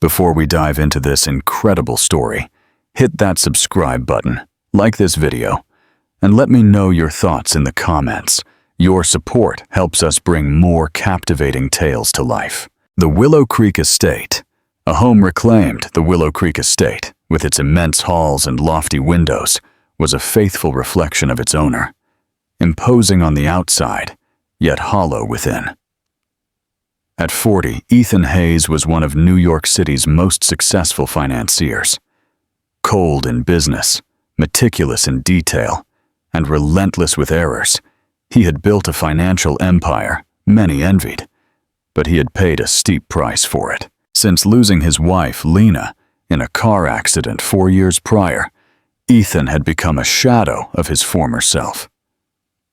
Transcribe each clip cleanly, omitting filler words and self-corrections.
Before we dive into this incredible story, hit that subscribe button, like this video, and let me know your thoughts in the comments. Your support helps us bring more captivating tales to life. The Willow Creek Estate. A home reclaimed, the Willow Creek Estate, with its immense halls and lofty windows, was a faithful reflection of its owner, imposing on the outside, yet hollow within. At 40, Ethan Hayes was one of New York City's most successful financiers. Cold in business, meticulous in detail, and relentless with errors, he had built a financial empire many envied, but he had paid a steep price for it. Since losing his wife, Lena, in a car accident 4 years prior, Ethan had become a shadow of his former self.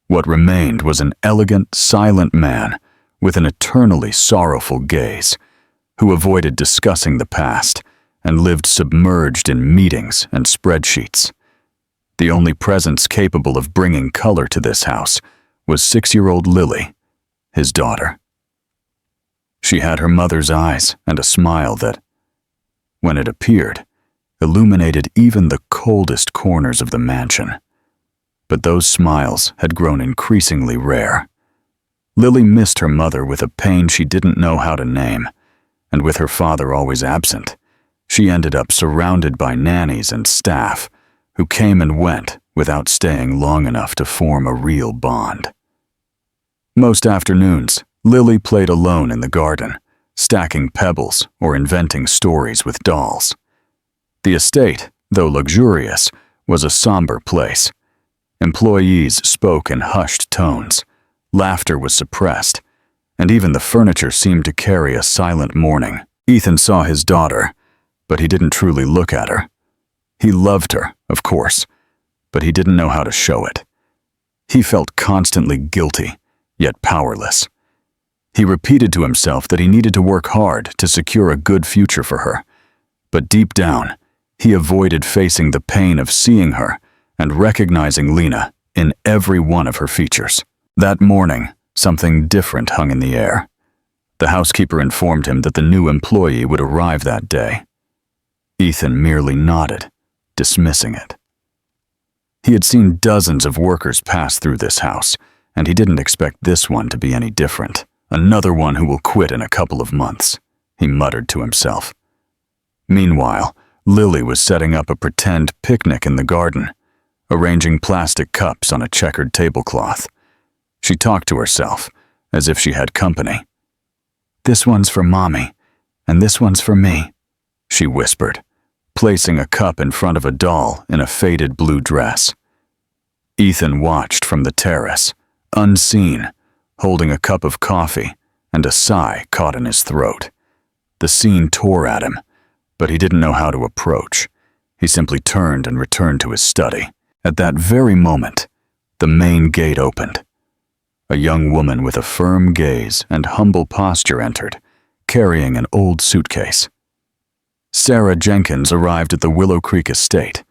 What remained was an elegant, silent man with an eternally sorrowful gaze, who avoided discussing the past and lived submerged in meetings and spreadsheets. The only presence capable of bringing color to this house was 6-year-old Lily, his daughter. She had her mother's eyes and a smile that, when it appeared, illuminated even the coldest corners of the mansion. But those smiles had grown increasingly rare. Lily missed her mother with a pain she didn't know how to name, and with her father always absent, she ended up surrounded by nannies and staff who came and went without staying long enough to form a real bond. Most afternoons, Lily played alone in the garden, stacking pebbles or inventing stories with dolls. The estate, though luxurious, was a somber place. Employees spoke in hushed tones, laughter was suppressed, and even the furniture seemed to carry a silent mourning. Ethan saw his daughter, but he didn't truly look at her. He loved her, of course, but he didn't know how to show it. He felt constantly guilty, yet powerless. He repeated to himself that he needed to work hard to secure a good future for her, but deep down, he avoided facing the pain of seeing her and recognizing Lena in every one of her features. That morning, something different hung in the air. The housekeeper informed him that the new employee would arrive that day. Ethan merely nodded, dismissing it. He had seen dozens of workers pass through this house, and he didn't expect this one to be any different. Another one who will quit in a couple of months, he muttered to himself. Meanwhile, Lily was setting up a pretend picnic in the garden, arranging plastic cups on a checkered tablecloth. She talked to herself, as if she had company. "This one's for Mommy, and this one's for me," she whispered, placing a cup in front of a doll in a faded blue dress. Ethan watched from the terrace, unseen, holding a cup of coffee, and a sigh caught in his throat. The scene tore at him, but he didn't know how to approach. He simply turned and returned to his study. At that very moment, the main gate opened. A young woman with a firm gaze and humble posture entered, carrying an old suitcase. Sarah Jenkins arrived at the Willow Creek Estate,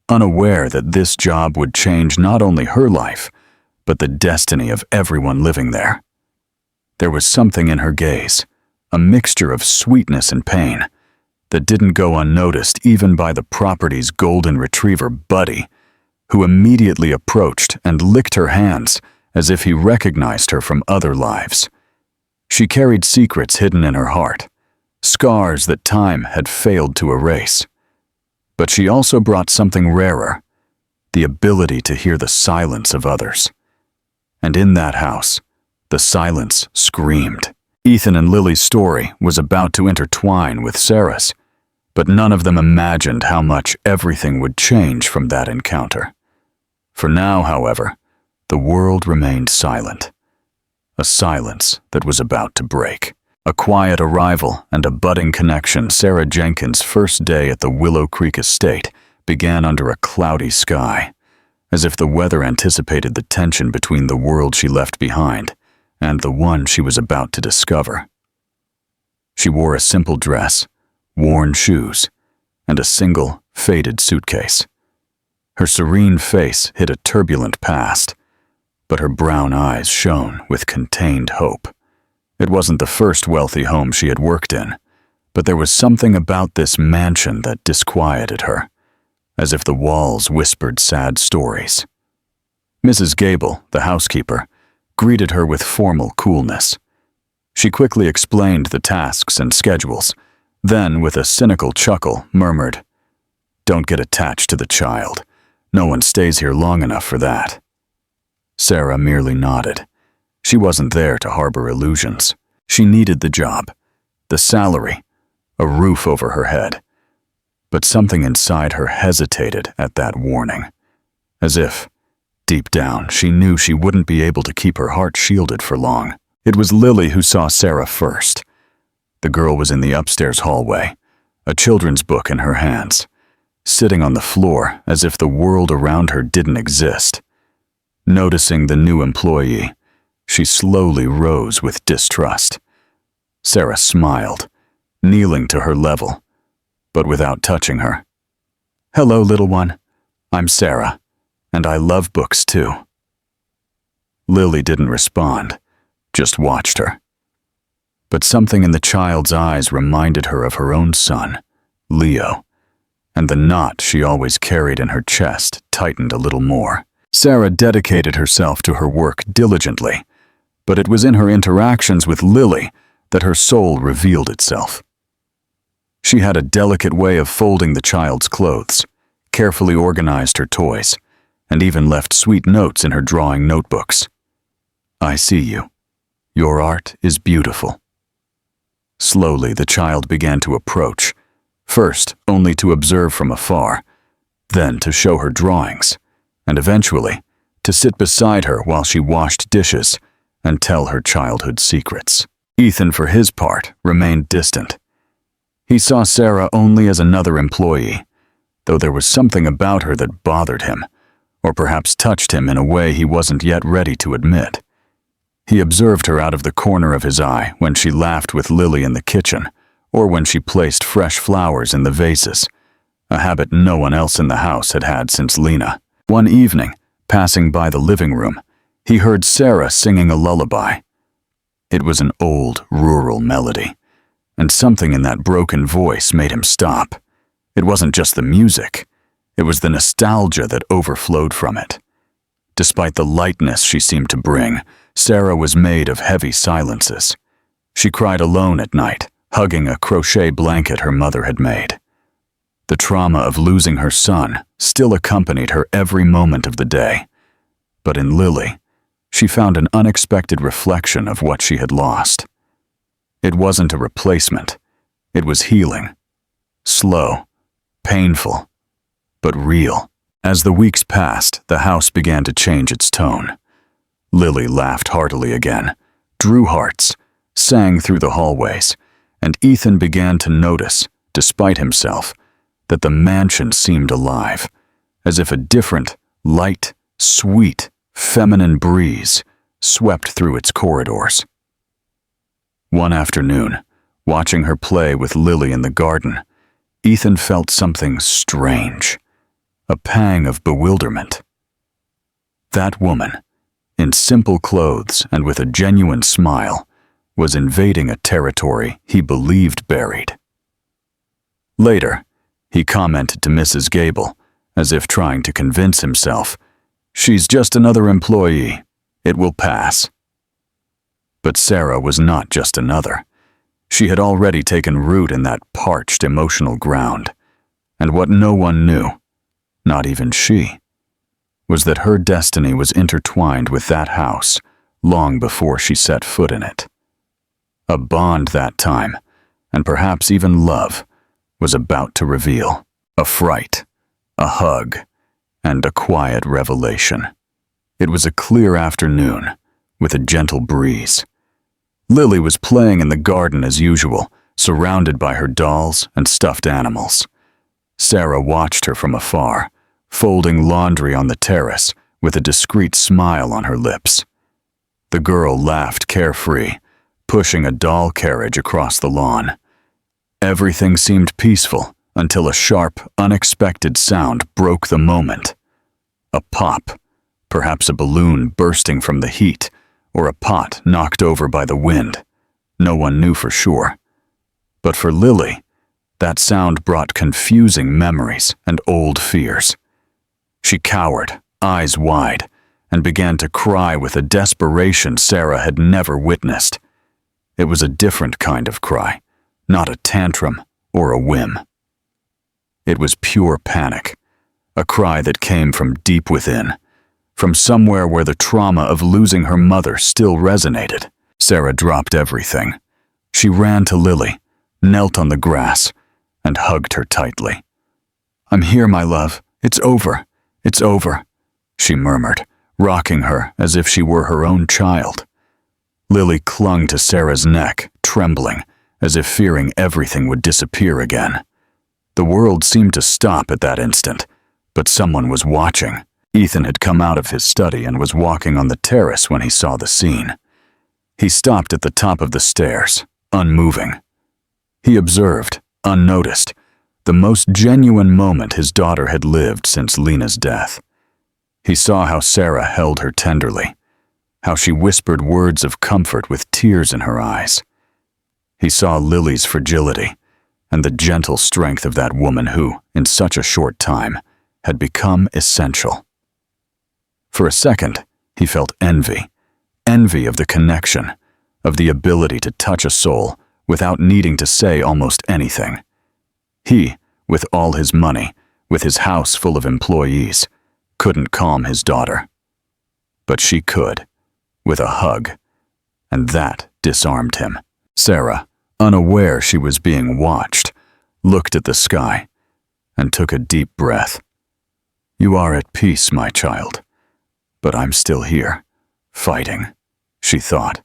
unaware that this job would change not only her life, but the destiny of everyone living there. There was something in her gaze, a mixture of sweetness and pain, that didn't go unnoticed even by the property's golden retriever, Buddy, who immediately approached and licked her hands as if he recognized her from other lives. She carried secrets hidden in her heart, scars that time had failed to erase. But she also brought something rarer, the ability to hear the silence of others. And in that house, the silence screamed. Ethan and Lily's story was about to intertwine with Sarah's, but none of them imagined how much everything would change from that encounter. For now, however, the world remained silent, a silence that was about to break. A quiet arrival and a budding connection, Sarah Jenkins' first day at the Willow Creek Estate began under a cloudy sky, as if the weather anticipated the tension between the world she left behind and the one she was about to discover. She wore a simple dress, worn shoes, and a single, faded suitcase. Her serene face hid a turbulent past, but her brown eyes shone with contained hope. It wasn't the first wealthy home she had worked in, But there was something about this mansion that disquieted her, as if the walls whispered sad stories. Mrs. Gable, the housekeeper, greeted her with formal coolness. She quickly explained the tasks and schedules, then, with a cynical chuckle, murmured, "Don't get attached to the child. No one stays here long enough for that." Sarah merely nodded. She wasn't there to harbor illusions. She needed the job, the salary, a roof over her head. But something inside her hesitated at that warning, as if, deep down, she knew she wouldn't be able to keep her heart shielded for long. It was Lily who saw Sarah first. The girl was in the upstairs hallway, a children's book in her hands, sitting on the floor as if the world around her didn't exist. Noticing the new employee, she slowly rose with distrust. Sarah smiled, kneeling to her level, but without touching her. "Hello, little one. I'm Sarah, and I love books too." Lily didn't respond, just watched her. But something in the child's eyes reminded her of her own son, Leo, and the knot she always carried in her chest tightened a little more. Sarah dedicated herself to her work diligently, but it was in her interactions with Lily that her soul revealed itself. She had a delicate way of folding the child's clothes, carefully organized her toys, and even left sweet notes in her drawing notebooks. "I see you. Your art is beautiful." Slowly, the child began to approach, first only to observe from afar, then to show her drawings, and eventually to sit beside her while she washed dishes and tell her childhood secrets. Ethan, for his part, remained distant. He saw Sarah only as another employee, though there was something about her that bothered him, or perhaps touched him in a way he wasn't yet ready to admit. He observed her out of the corner of his eye when she laughed with Lily in the kitchen, or when she placed fresh flowers in the vases, a habit no one else in the house had had since Lena. One evening, passing by the living room, he heard Sarah singing a lullaby. It was an old, rural melody, and something in that broken voice made him stop. It wasn't just the music, it was the nostalgia that overflowed from it. Despite the lightness she seemed to bring, Sarah was made of heavy silences. She cried alone at night, hugging a crochet blanket her mother had made. The trauma of losing her son still accompanied her every moment of the day. But in Lily, she found an unexpected reflection of what she had lost. It wasn't a replacement. It was healing. Slow, painful, but real. As the weeks passed, the house began to change its tone. Lily laughed heartily again, drew hearts, sang through the hallways, and Ethan began to notice, despite himself, that the mansion seemed alive, as if a different, light, sweet, feminine breeze swept through its corridors. One afternoon, watching her play with Lily in the garden, Ethan felt something strange, a pang of bewilderment. That woman, in simple clothes and with a genuine smile, was invading a territory he believed buried. Later, he commented to Mrs. Gable, as if trying to convince himself, "She's just another employee. It will pass." But Sarah was not just another. She had already taken root in that parched emotional ground, and what no one knew, not even she, was that her destiny was intertwined with that house long before she set foot in it. A bond that time, and perhaps even love, was about to reveal. A fright, a hug, and a quiet revelation. It was a clear afternoon, with a gentle breeze. Lily was playing in the garden as usual, surrounded by her dolls and stuffed animals. Sarah watched her from afar, folding laundry on the terrace with a discreet smile on her lips. The girl laughed carefree, pushing a doll carriage across the lawn. Everything seemed peaceful until a sharp, unexpected sound broke the moment. A pop, perhaps a balloon bursting from the heat, or a pot knocked over by the wind. No one knew for sure. But for Lily, that sound brought confusing memories and old fears. She cowered, eyes wide, and began to cry with a desperation Sarah had never witnessed. It was a different kind of cry, not a tantrum or a whim. It was pure panic, a cry that came from deep within, from somewhere where the trauma of losing her mother still resonated. Sarah dropped everything. She ran to Lily, knelt on the grass, and hugged her tightly. "I'm here, my love. It's over. It's over," she murmured, rocking her as if she were her own child. Lily clung to Sarah's neck, trembling, as if fearing everything would disappear again. The world seemed to stop at that instant, but someone was watching. Ethan had come out of his study and was walking on the terrace when he saw the scene. He stopped at the top of the stairs, unmoving. He observed, unnoticed, the most genuine moment his daughter had lived since Lena's death. He saw how Sarah held her tenderly, how she whispered words of comfort with tears in her eyes. He saw Lily's fragility and the gentle strength of that woman who, in such a short time, had become essential. For a second, he felt envy of the connection, of the ability to touch a soul without needing to say almost anything. He, with all his money, with his house full of employees, couldn't calm his daughter. But she could, with a hug, and that disarmed him. Sarah, unaware she was being watched, looked at the sky and took a deep breath. "You are at peace, my child, but I'm still here, fighting," she thought,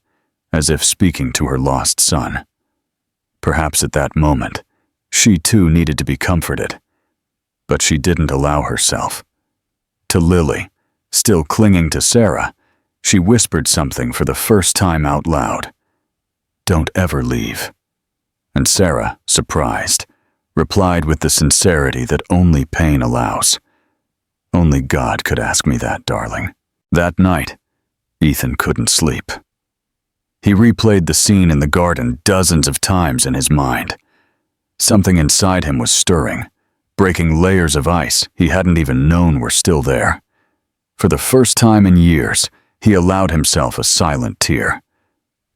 as if speaking to her lost son. Perhaps at that moment, she too needed to be comforted, but she didn't allow herself. To Lily, still clinging to Sarah, she whispered something for the first time out loud. "Don't ever leave." And Sarah, surprised, replied with the sincerity that only pain allows. "Only God could ask me that, darling." That night, Ethan couldn't sleep. He replayed the scene in the garden dozens of times in his mind. Something inside him was stirring, breaking layers of ice he hadn't even known were still there. For the first time in years, he allowed himself a silent tear.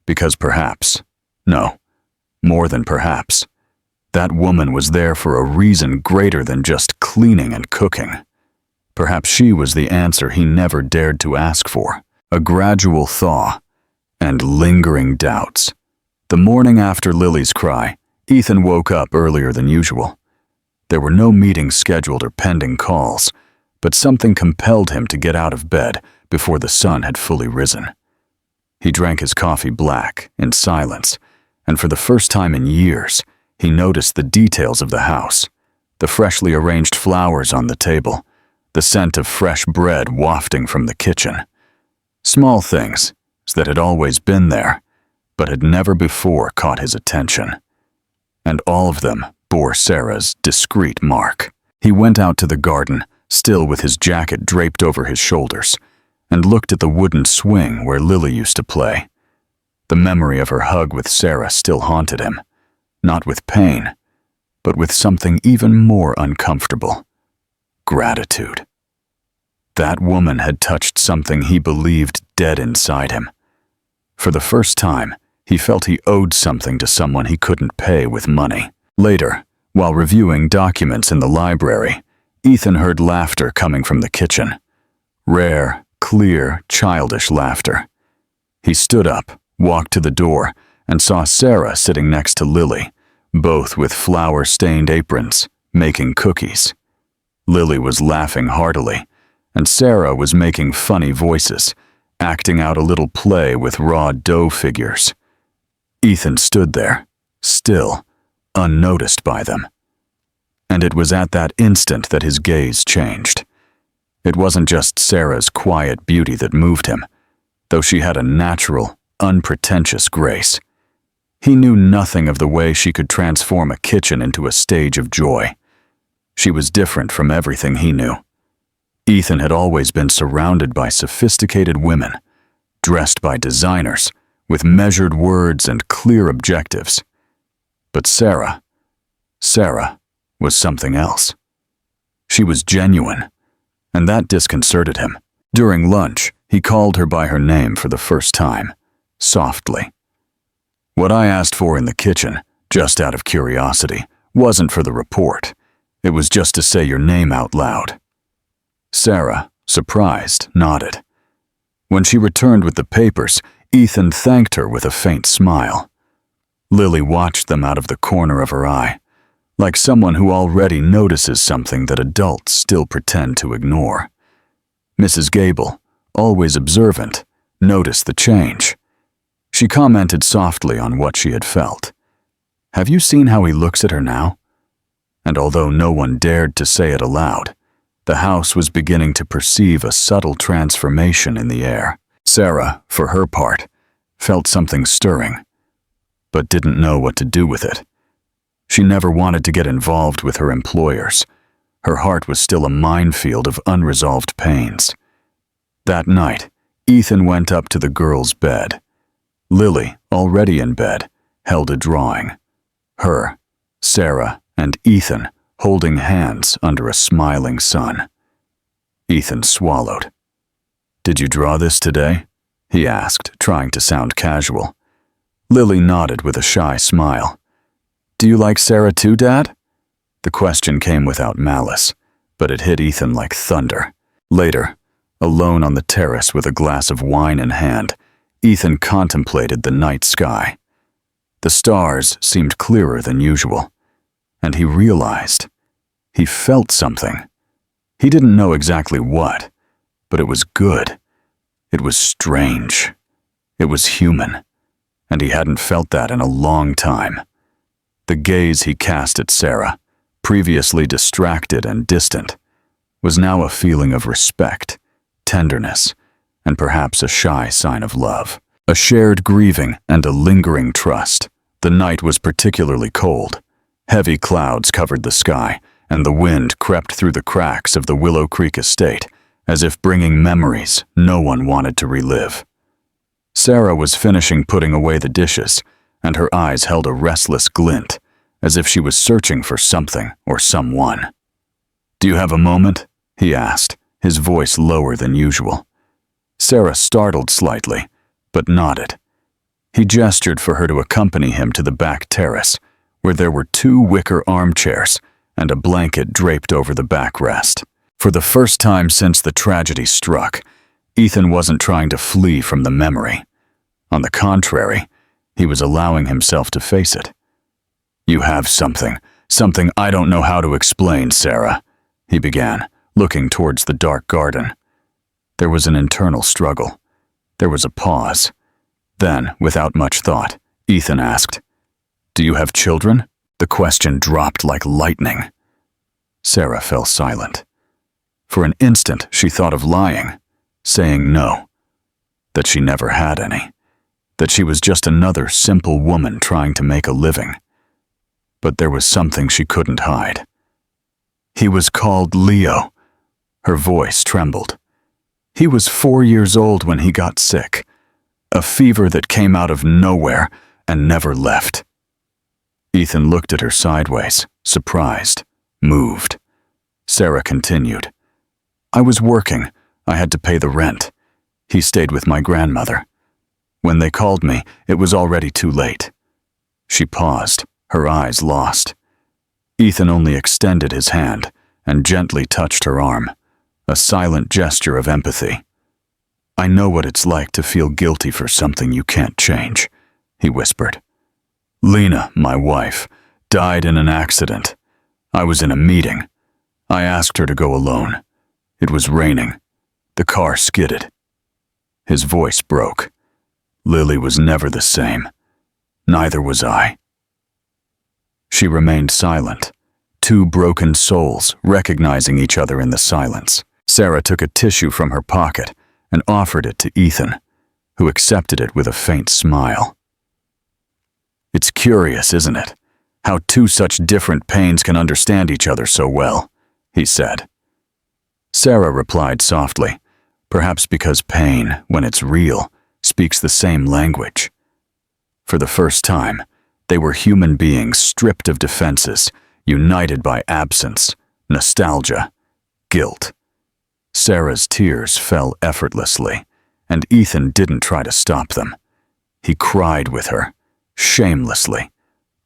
Because perhaps, no, more than perhaps, that woman was there for a reason greater than just cleaning and cooking. Perhaps she was the answer he never dared to ask for, a gradual thaw and lingering doubts. The morning after Lily's cry, Ethan woke up earlier than usual. There were no meetings scheduled or pending calls, but something compelled him to get out of bed before the sun had fully risen. He drank his coffee black, in silence, and for the first time in years, he noticed the details of the house, the freshly arranged flowers on the table, the scent of fresh bread wafting from the kitchen. Small things that had always been there, but had never before caught his attention. And all of them bore Sarah's discreet mark. He went out to the garden, still with his jacket draped over his shoulders, and looked at the wooden swing where Lily used to play. The memory of her hug with Sarah still haunted him, not with pain, but with something even more uncomfortable: gratitude. That woman had touched something he believed dead inside him. For the first time, he felt he owed something to someone he couldn't pay with money. Later, while reviewing documents in the library, Ethan heard laughter coming from the kitchen. Rare, clear, childish laughter. He stood up, walked to the door, and saw Sarah sitting next to Lily, both with flour-stained aprons, making cookies. Lily was laughing heartily, and Sarah was making funny voices, acting out a little play with raw dough figures. Ethan stood there, still, unnoticed by them. And it was at that instant that his gaze changed. It wasn't just Sarah's quiet beauty that moved him, though she had a natural, unpretentious grace. He knew nothing of the way she could transform a kitchen into a stage of joy. She was different from everything he knew. Ethan had always been surrounded by sophisticated women, dressed by designers, with measured words and clear objectives. But Sarah was something else. She was genuine, and that disconcerted him. During lunch, he called her by her name for the first time, softly. What I asked for in the kitchen, just out of curiosity, wasn't for the report. It was just to say your name out loud. Sarah, surprised, nodded. When she returned with the papers, Ethan thanked her with a faint smile. Lily watched them out of the corner of her eye, like someone who already notices something that adults still pretend to ignore. Mrs. Gable, always observant, noticed the change. She commented softly on what she had felt. "Have you seen how he looks at her now?" And although no one dared to say it aloud, the house was beginning to perceive a subtle transformation in the air. Sarah, for her part, felt something stirring, but didn't know what to do with it. She never wanted to get involved with her employers. Her heart was still a minefield of unresolved pains. That night, Ethan went up to the girl's bed. Lily, already in bed, held a drawing. Her, Sarah, and Ethan holding hands under a smiling sun. Ethan swallowed. "Did you draw this today?" he asked, trying to sound casual. Lily nodded with a shy smile. "Do you like Sarah too, Dad?" The question came without malice, but it hit Ethan like thunder. Later, alone on the terrace with a glass of wine in hand, Ethan contemplated the night sky. The stars seemed clearer than usual, and he realized he felt something. He didn't know exactly what, but it was good. It was strange. It was human, and he hadn't felt that in a long time. The gaze he cast at Sarah, previously distracted and distant, was now a feeling of respect, tenderness, and perhaps a shy sign of love. A shared grieving and a lingering trust. The night was particularly cold. Heavy clouds covered the sky, and the wind crept through the cracks of the Willow Creek estate, as if bringing memories no one wanted to relive. Sarah was finishing putting away the dishes, and her eyes held a restless glint, as if she was searching for something or someone. "Do you have a moment?" he asked, his voice lower than usual. Sarah startled slightly, but nodded. He gestured for her to accompany him to the back terrace, where there were 2 wicker armchairs and a blanket draped over the backrest. For the first time since the tragedy struck, Ethan wasn't trying to flee from the memory. On the contrary, he was allowing himself to face it. "You have something I don't know how to explain, Sarah," he began, looking towards the dark garden. There was an internal struggle. There was a pause. Then, without much thought, Ethan asked, "Do you have children?" The question dropped like lightning. Sarah fell silent. For an instant, she thought of lying, saying no, that she never had any, that she was just another simple woman trying to make a living. But there was something she couldn't hide. "He was called Leo." Her voice trembled. "He was 4 years old when he got sick. A fever that came out of nowhere and never left." Ethan looked at her sideways, surprised, moved. Sarah continued, "I was working. I had to pay the rent. He stayed with my grandmother. When they called me, it was already too late." She paused, her eyes lost. Ethan only extended his hand and gently touched her arm, a silent gesture of empathy. "I know what it's like to feel guilty for something you can't change," he whispered. "Lena, my wife, died in an accident. I was in a meeting. I asked her to go alone. It was raining. The car skidded." His voice broke. "Lily was never the same. Neither was I." She remained silent, 2 broken souls recognizing each other in the silence. Sarah took a tissue from her pocket and offered it to Ethan, who accepted it with a faint smile. "It's curious, isn't it? How 2 such different pains can understand each other so well," he said. Sarah replied softly, perhaps because pain, when it's real, speaks the same language. For the first time, They were human beings stripped of defenses, united by absence, nostalgia, guilt. Sarah's tears fell effortlessly, and Ethan didn't try to stop them. He cried with her, shamelessly,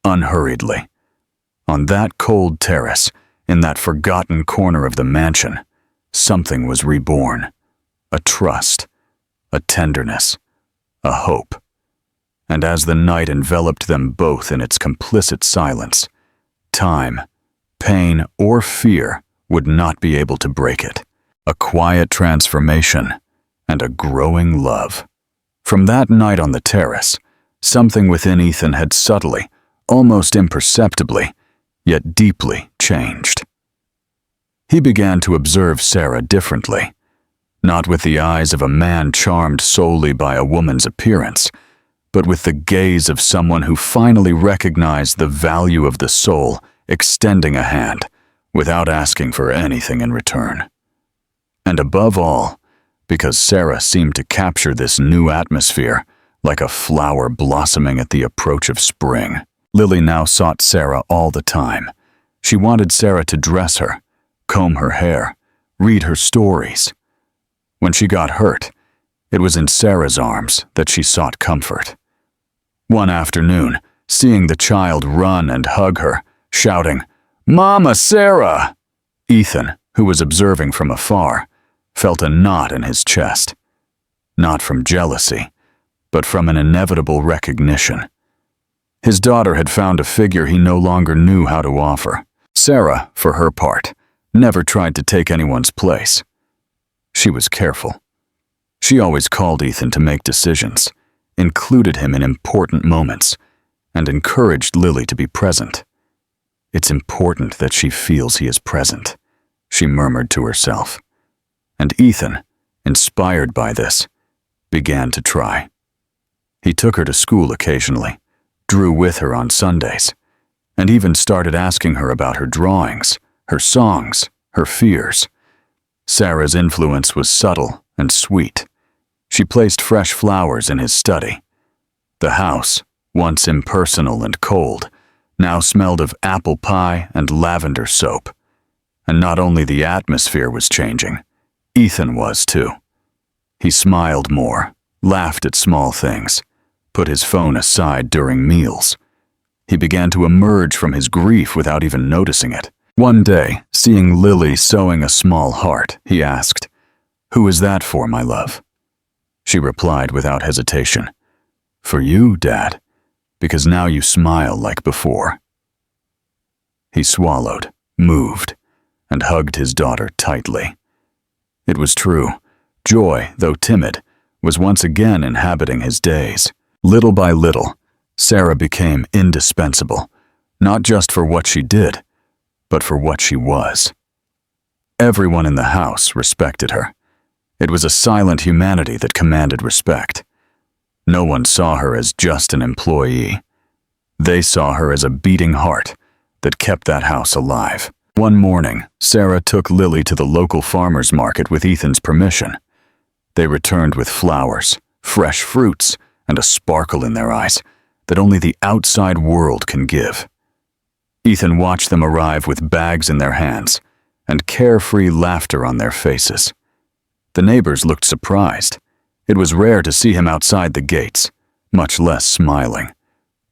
unhurriedly. On that cold terrace, in that forgotten corner of the mansion, something was reborn. A trust, a tenderness, a hope. And as the night enveloped them both in its complicit silence, time, pain, or fear would not be able to break it. A quiet transformation and a growing love. From that night on the terrace, something within Ethan had subtly, almost imperceptibly, yet deeply changed. He began to observe Sarah differently, not with the eyes of a man charmed solely by a woman's appearance, but with the gaze of someone who finally recognized the value of the soul extending a hand without asking for anything in return. And above all, because Sarah seemed to capture this new atmosphere like a flower blossoming at the approach of spring. Lily now sought Sarah all the time. She wanted Sarah to dress her, comb her hair, read her stories. When she got hurt, it was in Sarah's arms that she sought comfort. One afternoon, seeing the child run and hug her, shouting, "Mama, Sarah!" Ethan, who was observing from afar, felt a knot in his chest. Not from jealousy, but from an inevitable recognition. His daughter had found a figure he no longer knew how to offer. Sarah, for her part, never tried to take anyone's place. She was careful. She always called Ethan to make decisions, included him in important moments, and encouraged Lily to be present. "It's important that she feels he is present," she murmured to herself. And Ethan, inspired by this, began to try. He took her to school occasionally, drew with her on Sundays, and even started asking her about her drawings, her songs, her fears. Sarah's influence was subtle and sweet. She placed fresh flowers in his study. The house, once impersonal and cold, now smelled of apple pie and lavender soap. And not only the atmosphere was changing, Ethan was too. He smiled more, laughed at small things, put his phone aside during meals. He began to emerge from his grief without even noticing it. One day, seeing Lily sewing a small heart, he asked, "Who is that for, my love?" She replied without hesitation, "For you, Dad, because now you smile like before." He swallowed, moved, and hugged his daughter tightly. It was true. Joy, though timid, was once again inhabiting his days. Little by little, Sarah became indispensable, not just for what she did, but for what she was. Everyone in the house respected her. It was a silent humanity that commanded respect. No one saw her as just an employee. They saw her as a beating heart that kept that house alive. One morning, Sarah took Lily to the local farmer's market with Ethan's permission. They returned with flowers, fresh fruits, and a sparkle in their eyes that only the outside world can give. Ethan watched them arrive with bags in their hands and carefree laughter on their faces. The neighbors looked surprised. It was rare to see him outside the gates, much less smiling.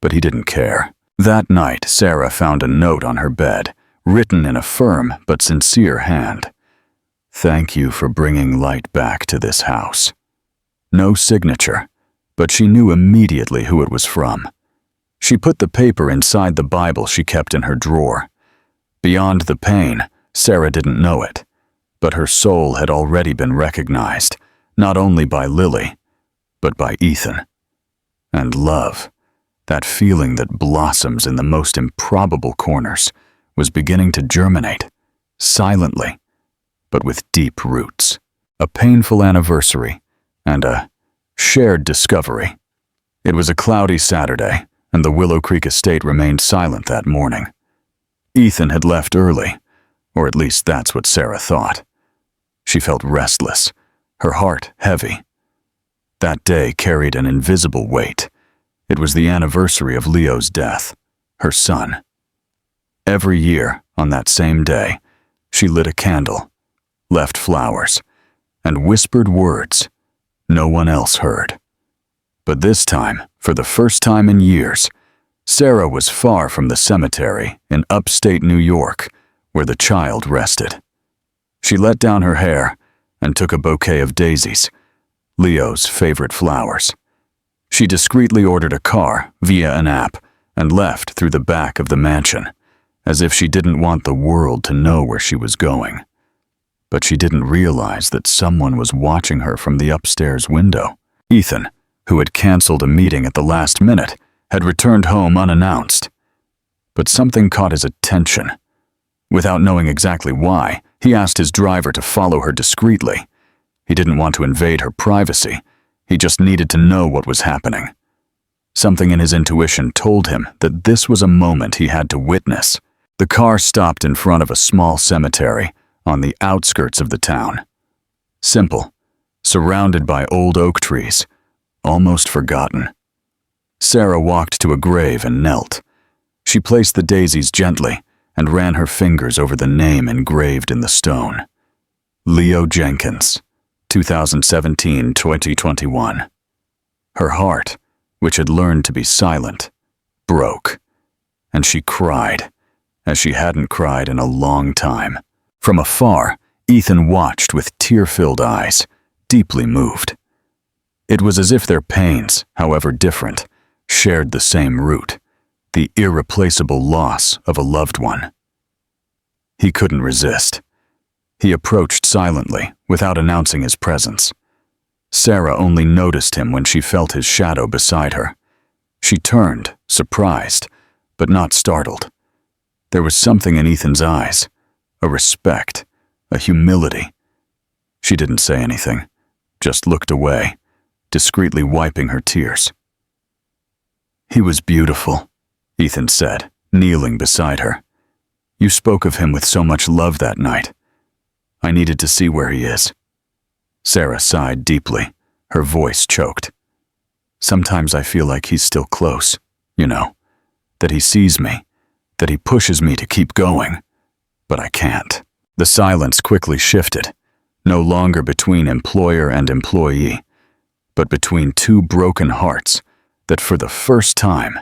But he didn't care. That night, Sarah found a note on her bed, written in a firm but sincere hand. "Thank you for bringing light back to this house." No signature, but she knew immediately who it was from. She put the paper inside the Bible she kept in her drawer. Beyond the pain, Sarah didn't know it, but her soul had already been recognized, not only by Lily, but by Ethan. And love, that feeling that blossoms in the most improbable corners, was beginning to germinate, silently, but with deep roots. A painful anniversary and a shared discovery. It was a cloudy Saturday, and the Willow Creek estate remained silent that morning. Ethan had left early, or at least that's what Sarah thought. She felt restless, her heart heavy. That day carried an invisible weight, It was the anniversary of Leo's death, her son. Every year, on that same day, she lit a candle, left flowers, and whispered words no one else heard. But this time, for the first time in years, Sarah was far from the cemetery in upstate New York, where the child rested. She let down her hair and took a bouquet of daisies, Leo's favorite flowers. She discreetly ordered a car via an app and left through the back of the mansion, as if she didn't want the world to know where she was going. But she didn't realize that someone was watching her from the upstairs window. Ethan, who had canceled a meeting at the last minute, had returned home unannounced. But something caught his attention. Without knowing exactly why, he asked his driver to follow her discreetly. He didn't want to invade her privacy. He just needed to know what was happening. Something in his intuition told him that this was a moment he had to witness. The car stopped in front of a small cemetery on the outskirts of the town. Simple, surrounded by old oak trees, almost forgotten. Sarah walked to a grave and knelt. She placed the daisies gently and ran her fingers over the name engraved in the stone. Leo Jenkins, 2017-2021. Her heart, which had learned to be silent, broke, and she cried, as she hadn't cried in a long time. From afar, Ethan watched with tear-filled eyes, deeply moved. It was as if their pains, however different, shared the same root, the irreplaceable loss of a loved one. He couldn't resist. He approached silently, without announcing his presence. Sarah only noticed him when she felt his shadow beside her. She turned, surprised, but not startled. There was something in Ethan's eyes, a respect, a humility. She didn't say anything, just looked away, discreetly wiping her tears. "He was beautiful," Ethan said, kneeling beside her. "You spoke of him with so much love that night. I needed to see where he is." Sarah sighed deeply, her voice choked. "Sometimes I feel like he's still close, that he sees me, that he pushes me to keep going, but I can't." The silence quickly shifted, no longer between employer and employee, but between two broken hearts that for the first time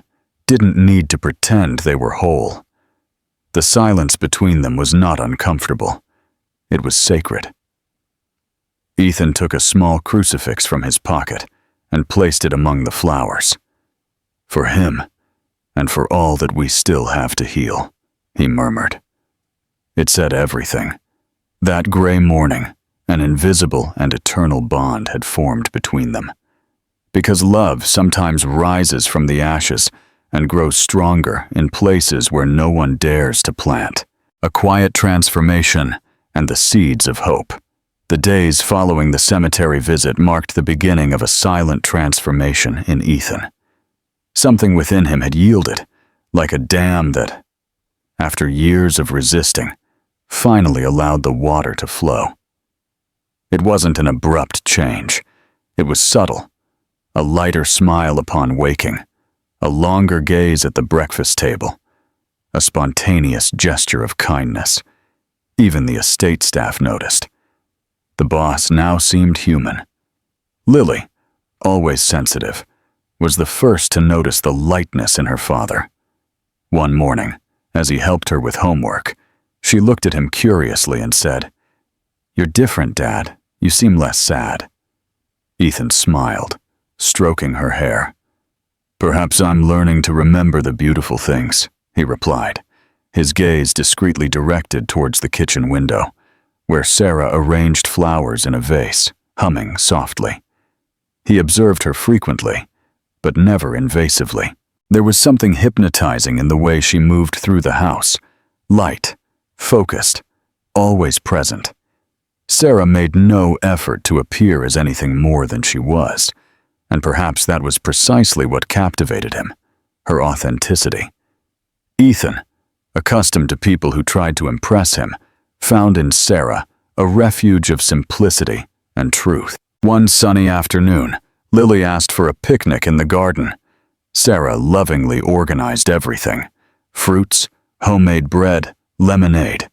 didn't need to pretend they were whole. The silence between them was not uncomfortable. It was sacred. Ethan took a small crucifix from his pocket and placed it among the flowers. "For him, and for all that we still have to heal," he murmured. It said everything. That gray morning, an invisible and eternal bond had formed between them. Because love sometimes rises from the ashes and grows stronger in places where no one dares to plant. A quiet transformation and the seeds of hope. The days following the cemetery visit marked the beginning of a silent transformation in Ethan. Something within him had yielded, like a dam that, after years of resisting, finally allowed the water to flow. It wasn't an abrupt change. It was subtle. A lighter smile upon waking, a longer gaze at the breakfast table, a spontaneous gesture of kindness. Even the estate staff noticed. The boss now seemed human. Lily, always sensitive, was the first to notice the lightness in her father. One morning, as he helped her with homework, she looked at him curiously and said, "You're different, Dad. You seem less sad." Ethan smiled, stroking her hair. "Perhaps I'm learning to remember the beautiful things," he replied, his gaze discreetly directed towards the kitchen window, where Sarah arranged flowers in a vase, humming softly. He observed her frequently, but never invasively. There was something hypnotizing in the way she moved through the house, light, focused, always present. Sarah made no effort to appear as anything more than she was, and perhaps that was precisely what captivated him, her authenticity. Ethan, accustomed to people who tried to impress him, found in Sarah a refuge of simplicity and truth. One sunny afternoon, Lily asked for a picnic in the garden. Sarah lovingly organized everything: fruits, homemade bread, lemonade.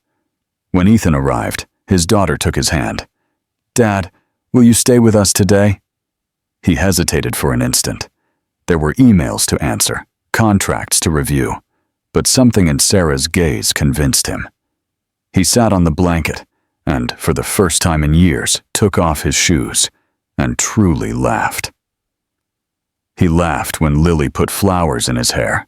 When Ethan arrived, his daughter took his hand. "Dad, will you stay with us today?" He hesitated for an instant. There were emails to answer, contracts to review, but something in Sarah's gaze convinced him. He sat on the blanket and, for the first time in years, took off his shoes and truly laughed. He laughed when Lily put flowers in his hair.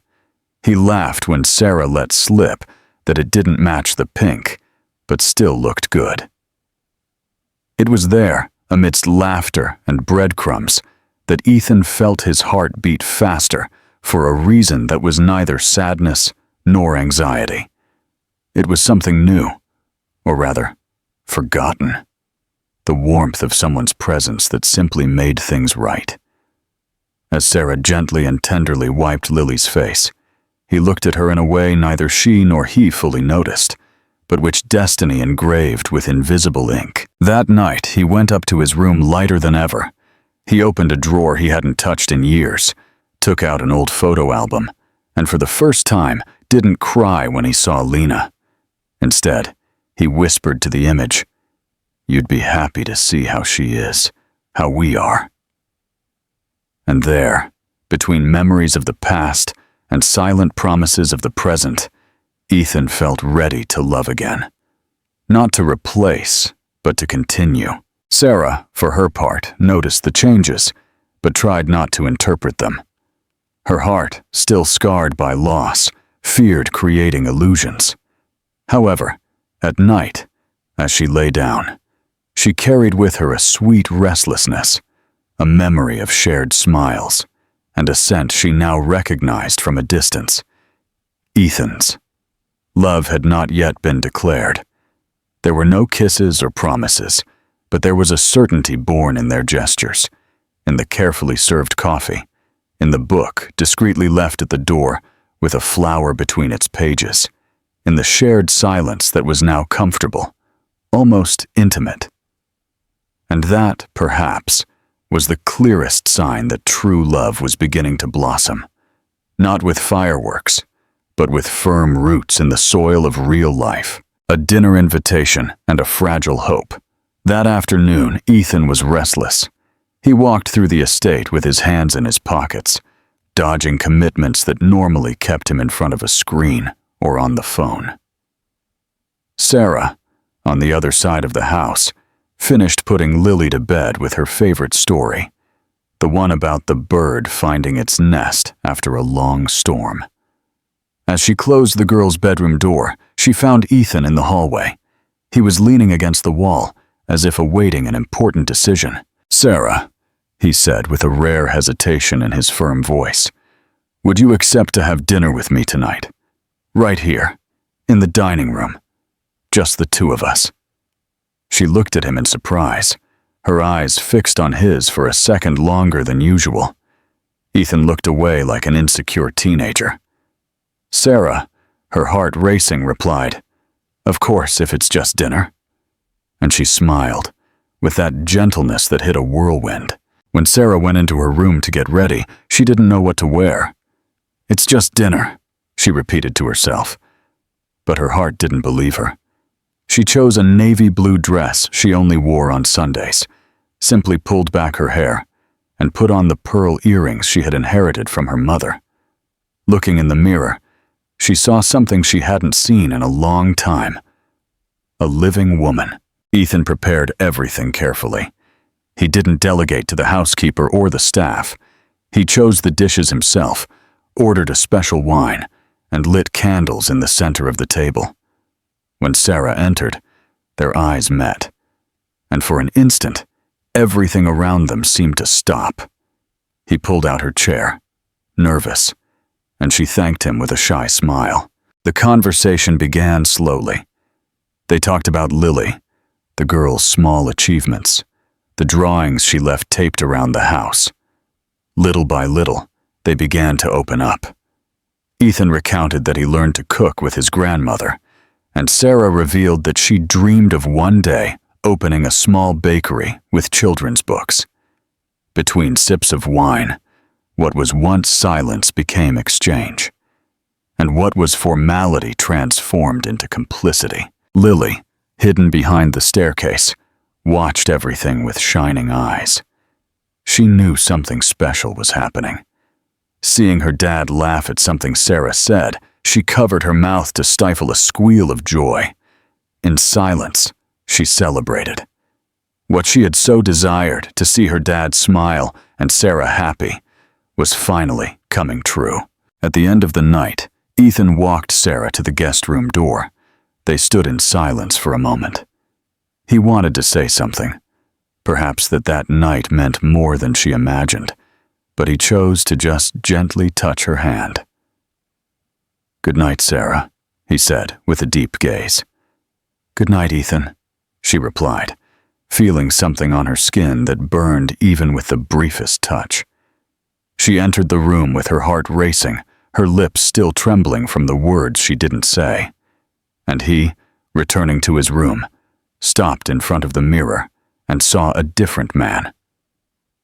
He laughed when Sarah let slip that it didn't match the pink, but still looked good. It was there, amidst laughter and breadcrumbs, that Ethan felt his heart beat faster for a reason that was neither sadness nor anxiety. It was something new, or rather, forgotten. The warmth of someone's presence that simply made things right. As Sarah gently and tenderly wiped Lily's face, he looked at her in a way neither she nor he fully noticed, but which destiny engraved with invisible ink. That night, he went up to his room lighter than ever. He opened a drawer he hadn't touched in years, took out an old photo album, and for the first time didn't cry when he saw Lena. Instead, he whispered to the image, "You'd be happy to see how she is, how we are." And there, between memories of the past and silent promises of the present, Ethan felt ready to love again. Not to replace, but to continue. Sarah, for her part, noticed the changes, but tried not to interpret them. Her heart, still scarred by loss, feared creating illusions. However, at night, as she lay down, she carried with her a sweet restlessness, a memory of shared smiles, and a scent she now recognized from a distance. Ethan's. Love had not yet been declared. There were no kisses or promises, but there was a certainty born in their gestures, in the carefully served coffee, in the book discreetly left at the door with a flower between its pages, in the shared silence that was now comfortable, almost intimate. And that, perhaps, was the clearest sign that true love was beginning to blossom, not with fireworks, but with firm roots in the soil of real life. A dinner invitation and a fragile hope. That afternoon, Ethan was restless. He walked through the estate with his hands in his pockets, dodging commitments that normally kept him in front of a screen or on the phone. Sarah, on the other side of the house, finished putting Lily to bed with her favorite story, the one about the bird finding its nest after a long storm. As she closed the girl's bedroom door, she found Ethan in the hallway. He was leaning against the wall, as if awaiting an important decision. "Sarah," he said with a rare hesitation in his firm voice, "would you accept to have dinner with me tonight? Right here, in the dining room. Just the two of us." She looked at him in surprise, her eyes fixed on his for a second longer than usual. Ethan looked away like an insecure teenager. Sarah, her heart racing, replied, "Of course, if it's just dinner." And she smiled, with that gentleness that hit a whirlwind. When Sarah went into her room to get ready, she didn't know what to wear. "It's just dinner," she repeated to herself. But her heart didn't believe her. She chose a navy blue dress she only wore on Sundays, simply pulled back her hair, and put on the pearl earrings she had inherited from her mother. Looking in the mirror, she saw something she hadn't seen in a long time. A living woman. Ethan prepared everything carefully. He didn't delegate to the housekeeper or the staff. He chose the dishes himself, ordered a special wine, and lit candles in the center of the table. When Sarah entered, their eyes met, and for an instant, everything around them seemed to stop. He pulled out her chair, nervous, and she thanked him with a shy smile. The conversation began slowly. They talked about Lily, the girl's small achievements, the drawings she left taped around the house. Little by little, they began to open up. Ethan recounted that he learned to cook with his grandmother, and Sarah revealed that she dreamed of one day opening a small bakery with children's books. Between sips of wine, What was once silence became exchange, and what was formality transformed into complicity. Lily, hidden behind the staircase, watched everything with shining eyes. She knew something special was happening. Seeing her dad laugh at something Sarah said, she covered her mouth to stifle a squeal of joy. In silence, she celebrated. What she had so desired, to see her dad smile and Sarah happy, was finally coming true. At the end of the night, Ethan walked Sarah to the guest room door. They stood in silence for a moment. He wanted to say something. Perhaps that night meant more than she imagined, but he chose to just gently touch her hand. "Good night, Sarah," he said with a deep gaze. "Good night, Ethan," she replied, feeling something on her skin that burned even with the briefest touch. She entered the room with her heart racing, her lips still trembling from the words she didn't say. And he, returning to his room, stopped in front of the mirror and saw a different man.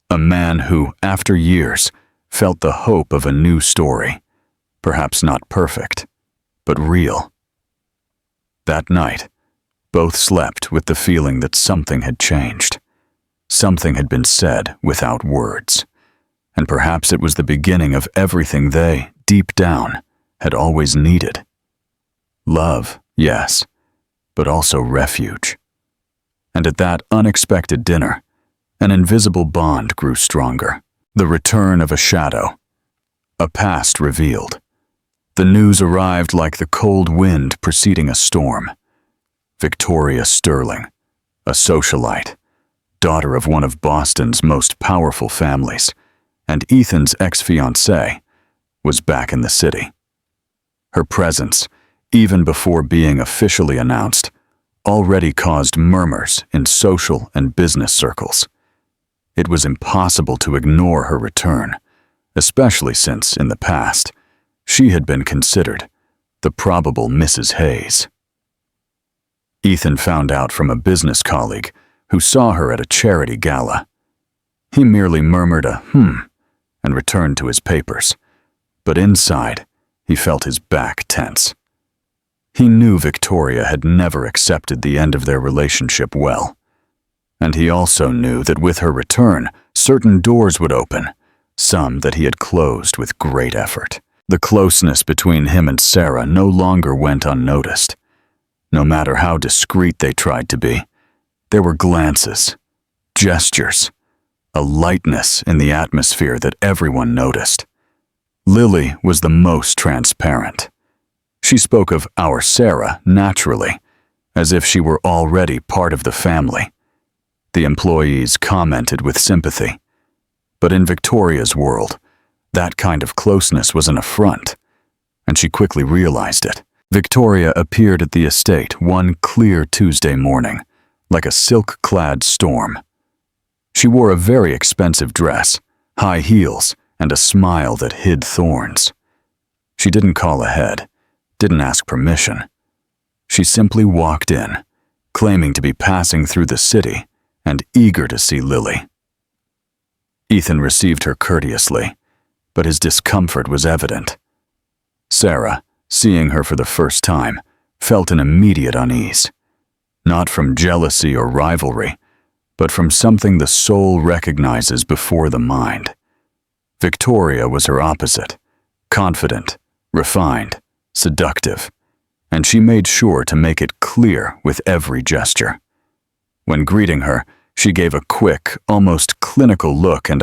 A man who, after years, felt the hope of a new story, perhaps not perfect, but real. That night, both slept with the feeling that something had changed. Something had been said without words. And perhaps it was the beginning of everything they, deep down, had always needed. Love, yes, but also refuge. And at that unexpected dinner, an invisible bond grew stronger. The return of a shadow, a past revealed. The news arrived like the cold wind preceding a storm. Victoria Sterling, a socialite, daughter of one of Boston's most powerful families, and Ethan's ex-fiancée, was back in the city. Her presence, even before being officially announced, already caused murmurs in social and business circles. It was impossible to ignore her return, especially since, in the past, she had been considered the probable Mrs. Hayes. Ethan found out from a business colleague who saw her at a charity gala. He merely murmured a and returned to his papers, but inside, he felt his back tense. He knew Victoria had never accepted the end of their relationship well, and he also knew that with her return, certain doors would open, some that he had closed with great effort. The closeness between him and Sarah no longer went unnoticed. No matter how discreet they tried to be, there were glances, gestures, a lightness in the atmosphere that everyone noticed. Lily was the most transparent. She spoke of our Sarah naturally, as if she were already part of the family. The employees commented with sympathy. But in Victoria's world, that kind of closeness was an affront, and she quickly realized it. Victoria appeared at the estate one clear Tuesday morning, like a silk-clad storm. She wore a very expensive dress, high heels, and a smile that hid thorns. She didn't call ahead, didn't ask permission. She simply walked in, claiming to be passing through the city and eager to see Lily. Ethan received her courteously, but his discomfort was evident. Sarah, seeing her for the first time, felt an immediate unease, not from jealousy or rivalry, but from something the soul recognizes before the mind. Victoria was her opposite, confident, refined, seductive, and she made sure to make it clear with every gesture. When greeting her, she gave a quick, almost clinical look and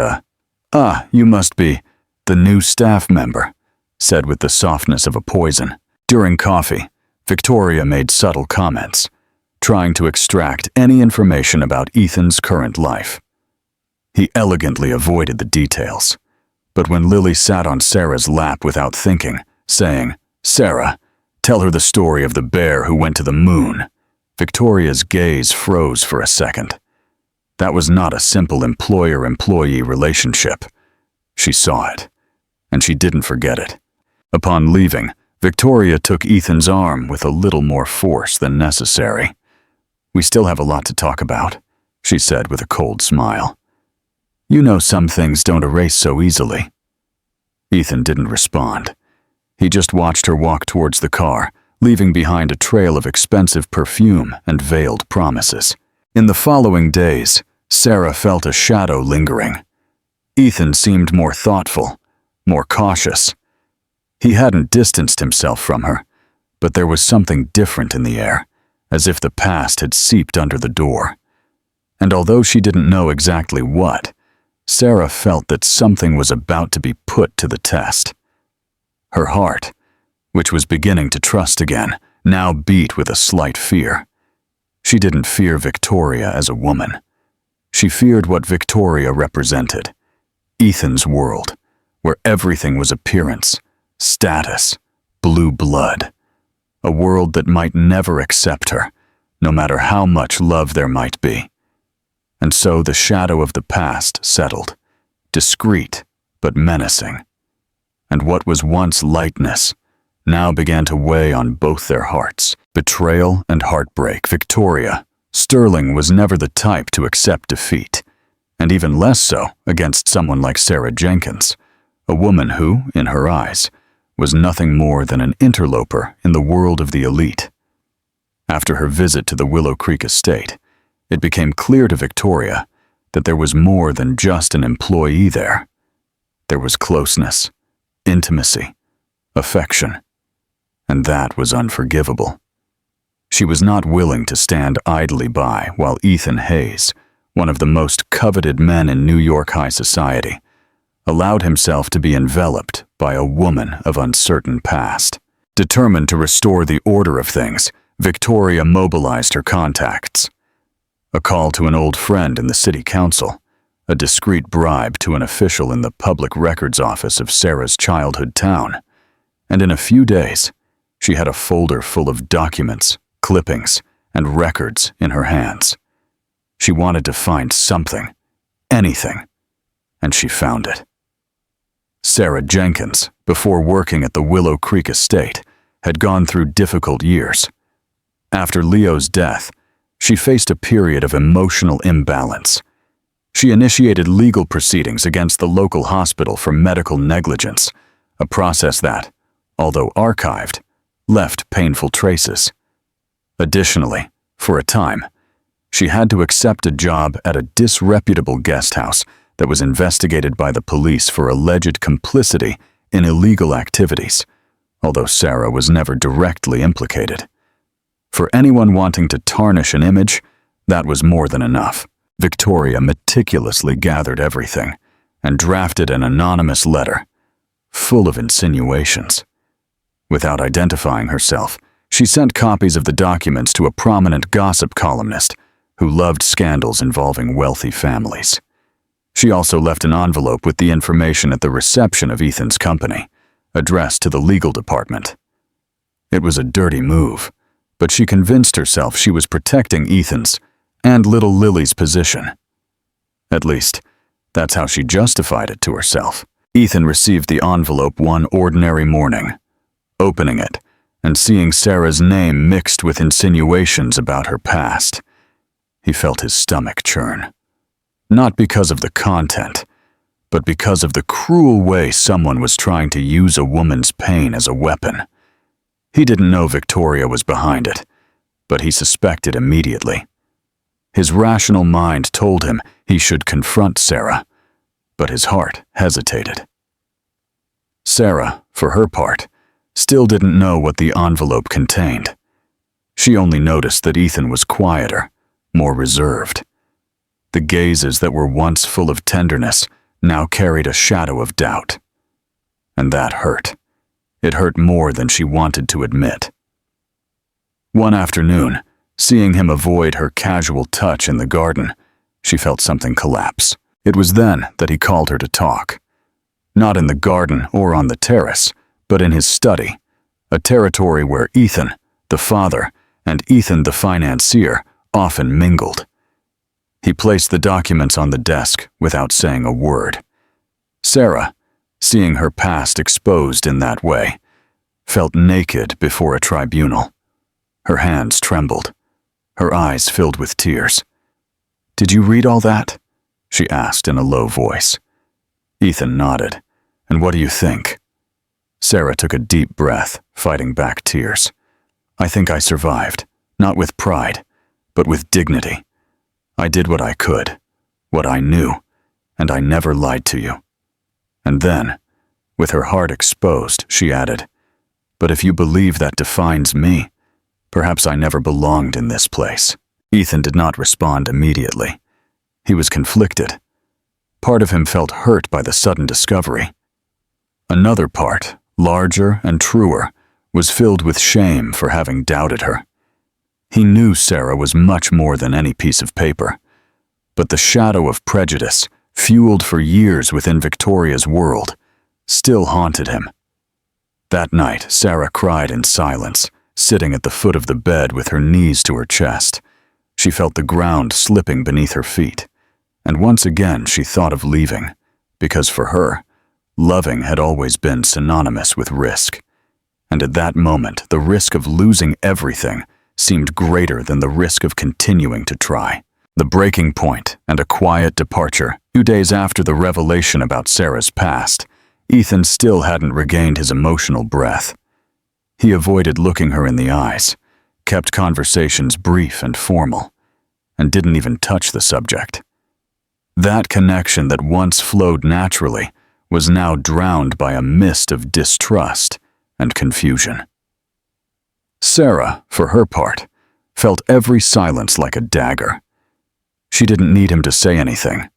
you must be the new staff member," said with the softness of a poison. During coffee, Victoria made subtle comments, trying to extract any information about Ethan's current life. He elegantly avoided the details, but when Lily sat on Sarah's lap without thinking, saying, "Sarah, tell her the story of the bear who went to the moon," Victoria's gaze froze for a second. That was not a simple employer-employee relationship. She saw it, and she didn't forget it. Upon leaving, Victoria took Ethan's arm with a little more force than necessary. "We still have a lot to talk about," she said with a cold smile. "You know some things don't erase so easily." Ethan didn't respond. He just watched her walk towards the car, leaving behind a trail of expensive perfume and veiled promises. In the following days, Sarah felt a shadow lingering. Ethan seemed more thoughtful, more cautious. He hadn't distanced himself from her, but there was something different in the air, as if the past had seeped under the door. And although she didn't know exactly what, Sarah felt that something was about to be put to the test. Her heart, which was beginning to trust again, now beat with a slight fear. She didn't fear Victoria as a woman. She feared what Victoria represented. Ethan's world, where everything was appearance, status, blue blood. A world that might never accept her, no matter how much love there might be. And so the shadow of the past settled, discreet but menacing. And what was once lightness now began to weigh on both their hearts. Betrayal and heartbreak. Victoria, Sterling was never the type to accept defeat, and even less so against someone like Sarah Jenkins, a woman who, in her eyes, was nothing more than an interloper in the world of the elite. After her visit to the Willow Creek estate, it became clear to Victoria that there was more than just an employee there. There was closeness, intimacy, affection, and that was unforgivable. She was not willing to stand idly by while Ethan Hayes, one of the most coveted men in New York high society, allowed himself to be enveloped by a woman of uncertain past. Determined to restore the order of things, Victoria mobilized her contacts. A call to an old friend in the city council, a discreet bribe to an official in the public records office of Sarah's childhood town, and in a few days, she had a folder full of documents, clippings, and records in her hands. She wanted to find something, anything, and she found it. Sarah Jenkins, before working at the Willow Creek estate, had gone through difficult years. After Leo's death, she faced a period of emotional imbalance. She initiated legal proceedings against the local hospital for medical negligence, a process that, although archived, left painful traces. Additionally, for a time, she had to accept a job at a disreputable guest house that was investigated by the police for alleged complicity in illegal activities, although Sarah was never directly implicated. For anyone wanting to tarnish an image, that was more than enough. Victoria meticulously gathered everything and drafted an anonymous letter, full of insinuations. Without identifying herself, she sent copies of the documents to a prominent gossip columnist who loved scandals involving wealthy families. She also left an envelope with the information at the reception of Ethan's company, addressed to the legal department. It was a dirty move, but she convinced herself she was protecting Ethan's and little Lily's position. At least, that's how she justified it to herself. Ethan received the envelope one ordinary morning, opening it and seeing Sarah's name mixed with insinuations about her past. He felt his stomach churn. Not because of the content, but because of the cruel way someone was trying to use a woman's pain as a weapon. He didn't know Victoria was behind it, but he suspected immediately. His rational mind told him he should confront Sarah, but his heart hesitated. Sarah, for her part, still didn't know what the envelope contained. She only noticed that Ethan was quieter, more reserved. The gazes that were once full of tenderness now carried a shadow of doubt. And that hurt. It hurt more than she wanted to admit. One afternoon, seeing him avoid her casual touch in the garden, she felt something collapse. It was then that he called her to talk. Not in the garden or on the terrace, but in his study, a territory where Ethan, the father, and Ethan, the financier, often mingled. He placed the documents on the desk without saying a word. Sarah, seeing her past exposed in that way, felt naked before a tribunal. Her hands trembled. Her eyes filled with tears. "Did you read all that?" she asked in a low voice. Ethan nodded, "And what do you think?" Sarah took a deep breath, fighting back tears. "I think I survived, not with pride, but with dignity. I did what I could, what I knew, and I never lied to you." And then, with her heart exposed, she added, "But if you believe that defines me, perhaps I never belonged in this place." Ethan did not respond immediately. He was conflicted. Part of him felt hurt by the sudden discovery. Another part, larger and truer, was filled with shame for having doubted her. He knew Sarah was much more than any piece of paper, but the shadow of prejudice, fueled for years within Victoria's world, still haunted him. That night, Sarah cried in silence, sitting at the foot of the bed with her knees to her chest. She felt the ground slipping beneath her feet, and once again she thought of leaving, because for her, loving had always been synonymous with risk. And at that moment, the risk of losing everything seemed greater than the risk of continuing to try. The breaking point and a quiet departure. 2 days after the revelation about Sarah's past, Ethan still hadn't regained his emotional breath. He avoided looking her in the eyes, kept conversations brief and formal, and didn't even touch the subject. That connection that once flowed naturally was now drowned by a mist of distrust and confusion. Sarah, for her part, felt every silence like a dagger. She didn't need him to say anything.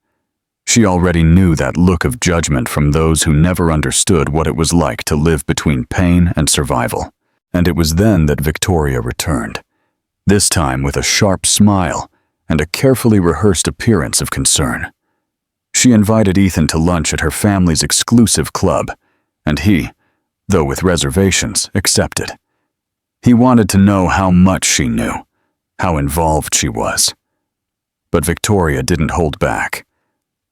She already knew that look of judgment from those who never understood what it was like to live between pain and survival. And it was then that Victoria returned, this time with a sharp smile and a carefully rehearsed appearance of concern. She invited Ethan to lunch at her family's exclusive club, and he, though with reservations, accepted. He wanted to know how much she knew, how involved she was. But Victoria didn't hold back.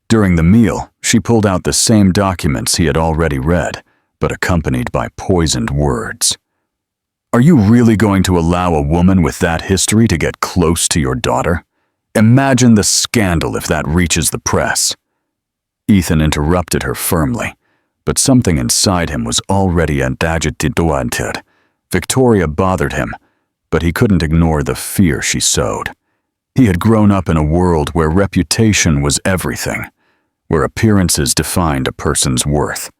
During the meal, she pulled out the same documents he had already read, but accompanied by poisoned words. "Are you really going to allow a woman with that history to get close to your daughter? Imagine the scandal if that reaches the press." Ethan interrupted her firmly, but something inside him was already agitated. Victoria bothered him, but he couldn't ignore the fear she sowed. He had grown up in a world where reputation was everything, where appearances defined a person's worth.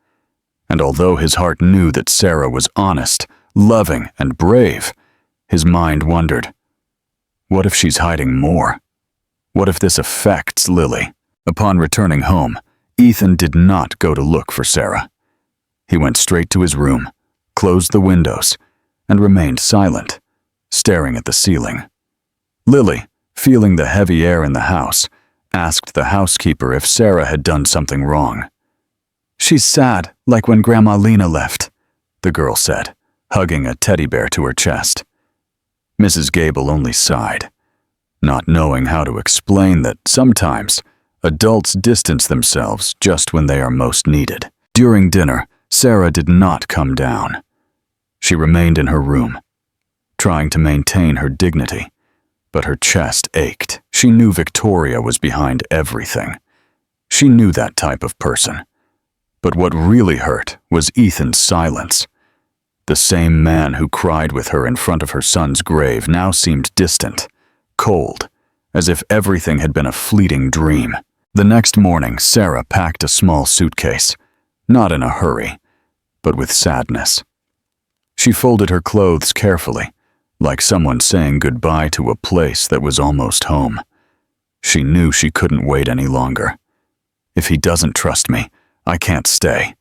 And although his heart knew that Sarah was honest, loving, and brave, his mind wondered, what if she's hiding more? What if this affects Lily? Upon returning home, Ethan did not go to look for Sarah. He went straight to his room, closed the windows, and remained silent, staring at the ceiling. Lily, feeling the heavy air in the house, asked the housekeeper if Sarah had done something wrong. "She's sad, like when Grandma Lena left," the girl said, hugging a teddy bear to her chest. Mrs. Gable only sighed, not knowing how to explain that sometimes adults distance themselves just when they are most needed. During dinner, Sarah did not come down. She remained in her room, trying to maintain her dignity, but her chest ached. She knew Victoria was behind everything. She knew that type of person. But what really hurt was Ethan's silence. The same man who cried with her in front of her son's grave now seemed distant, cold, as if everything had been a fleeting dream. The next morning, Sarah packed a small suitcase, not in a hurry, but with sadness. She folded her clothes carefully, like someone saying goodbye to a place that was almost home. She knew she couldn't wait any longer. If he doesn't trust me, I can't stay.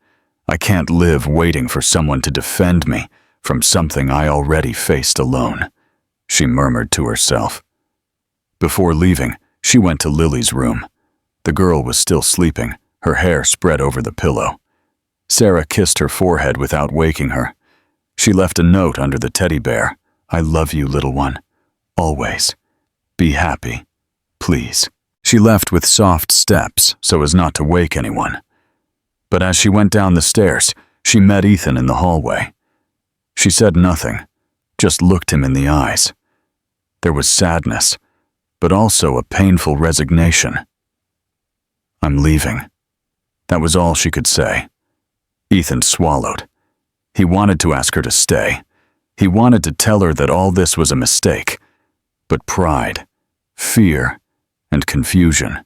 I can't live waiting for someone to defend me from something I already faced alone, she murmured to herself. Before leaving, she went to Lily's room. The girl was still sleeping, her hair spread over the pillow. Sarah kissed her forehead without waking her. She left a note under the teddy bear. "I love you, little one. Always. Be happy. Please." She left with soft steps so as not to wake anyone. But as she went down the stairs, she met Ethan in the hallway. She said nothing, just looked him in the eyes. There was sadness, but also a painful resignation. "I'm leaving." That was all she could say. Ethan swallowed. He wanted to ask her to stay. He wanted to tell her that all this was a mistake. But pride, fear, and confusion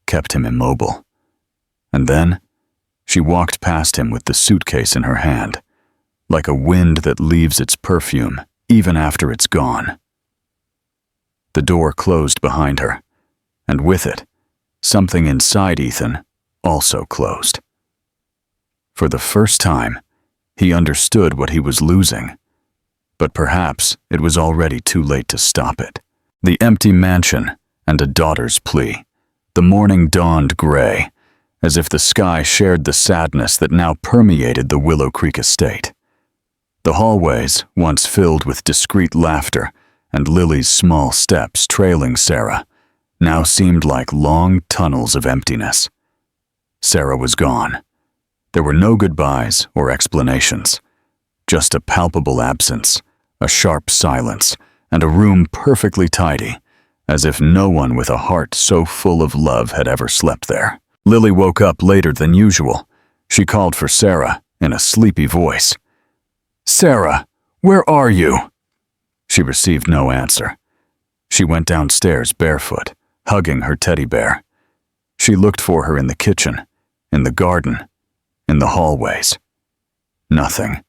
kept him immobile. And then, she walked past him with the suitcase in her hand, like a wind that leaves its perfume even after it's gone. The door closed behind her, and with it, something inside Ethan also closed. For the first time, he understood what he was losing, but perhaps it was already too late to stop it. The empty mansion and a daughter's plea. The morning dawned gray, as if the sky shared the sadness that now permeated the Willow Creek estate. The hallways, once filled with discreet laughter and Lily's small steps trailing Sarah, now seemed like long tunnels of emptiness. Sarah was gone. There were no goodbyes or explanations, just a palpable absence, a sharp silence, and a room perfectly tidy, as if no one with a heart so full of love had ever slept there. Lily woke up later than usual. She called for Sarah in a sleepy voice. "Sarah, where are you?" She received no answer. She went downstairs barefoot, hugging her teddy bear. She looked for her in the kitchen, in the garden, in the hallways. Nothing.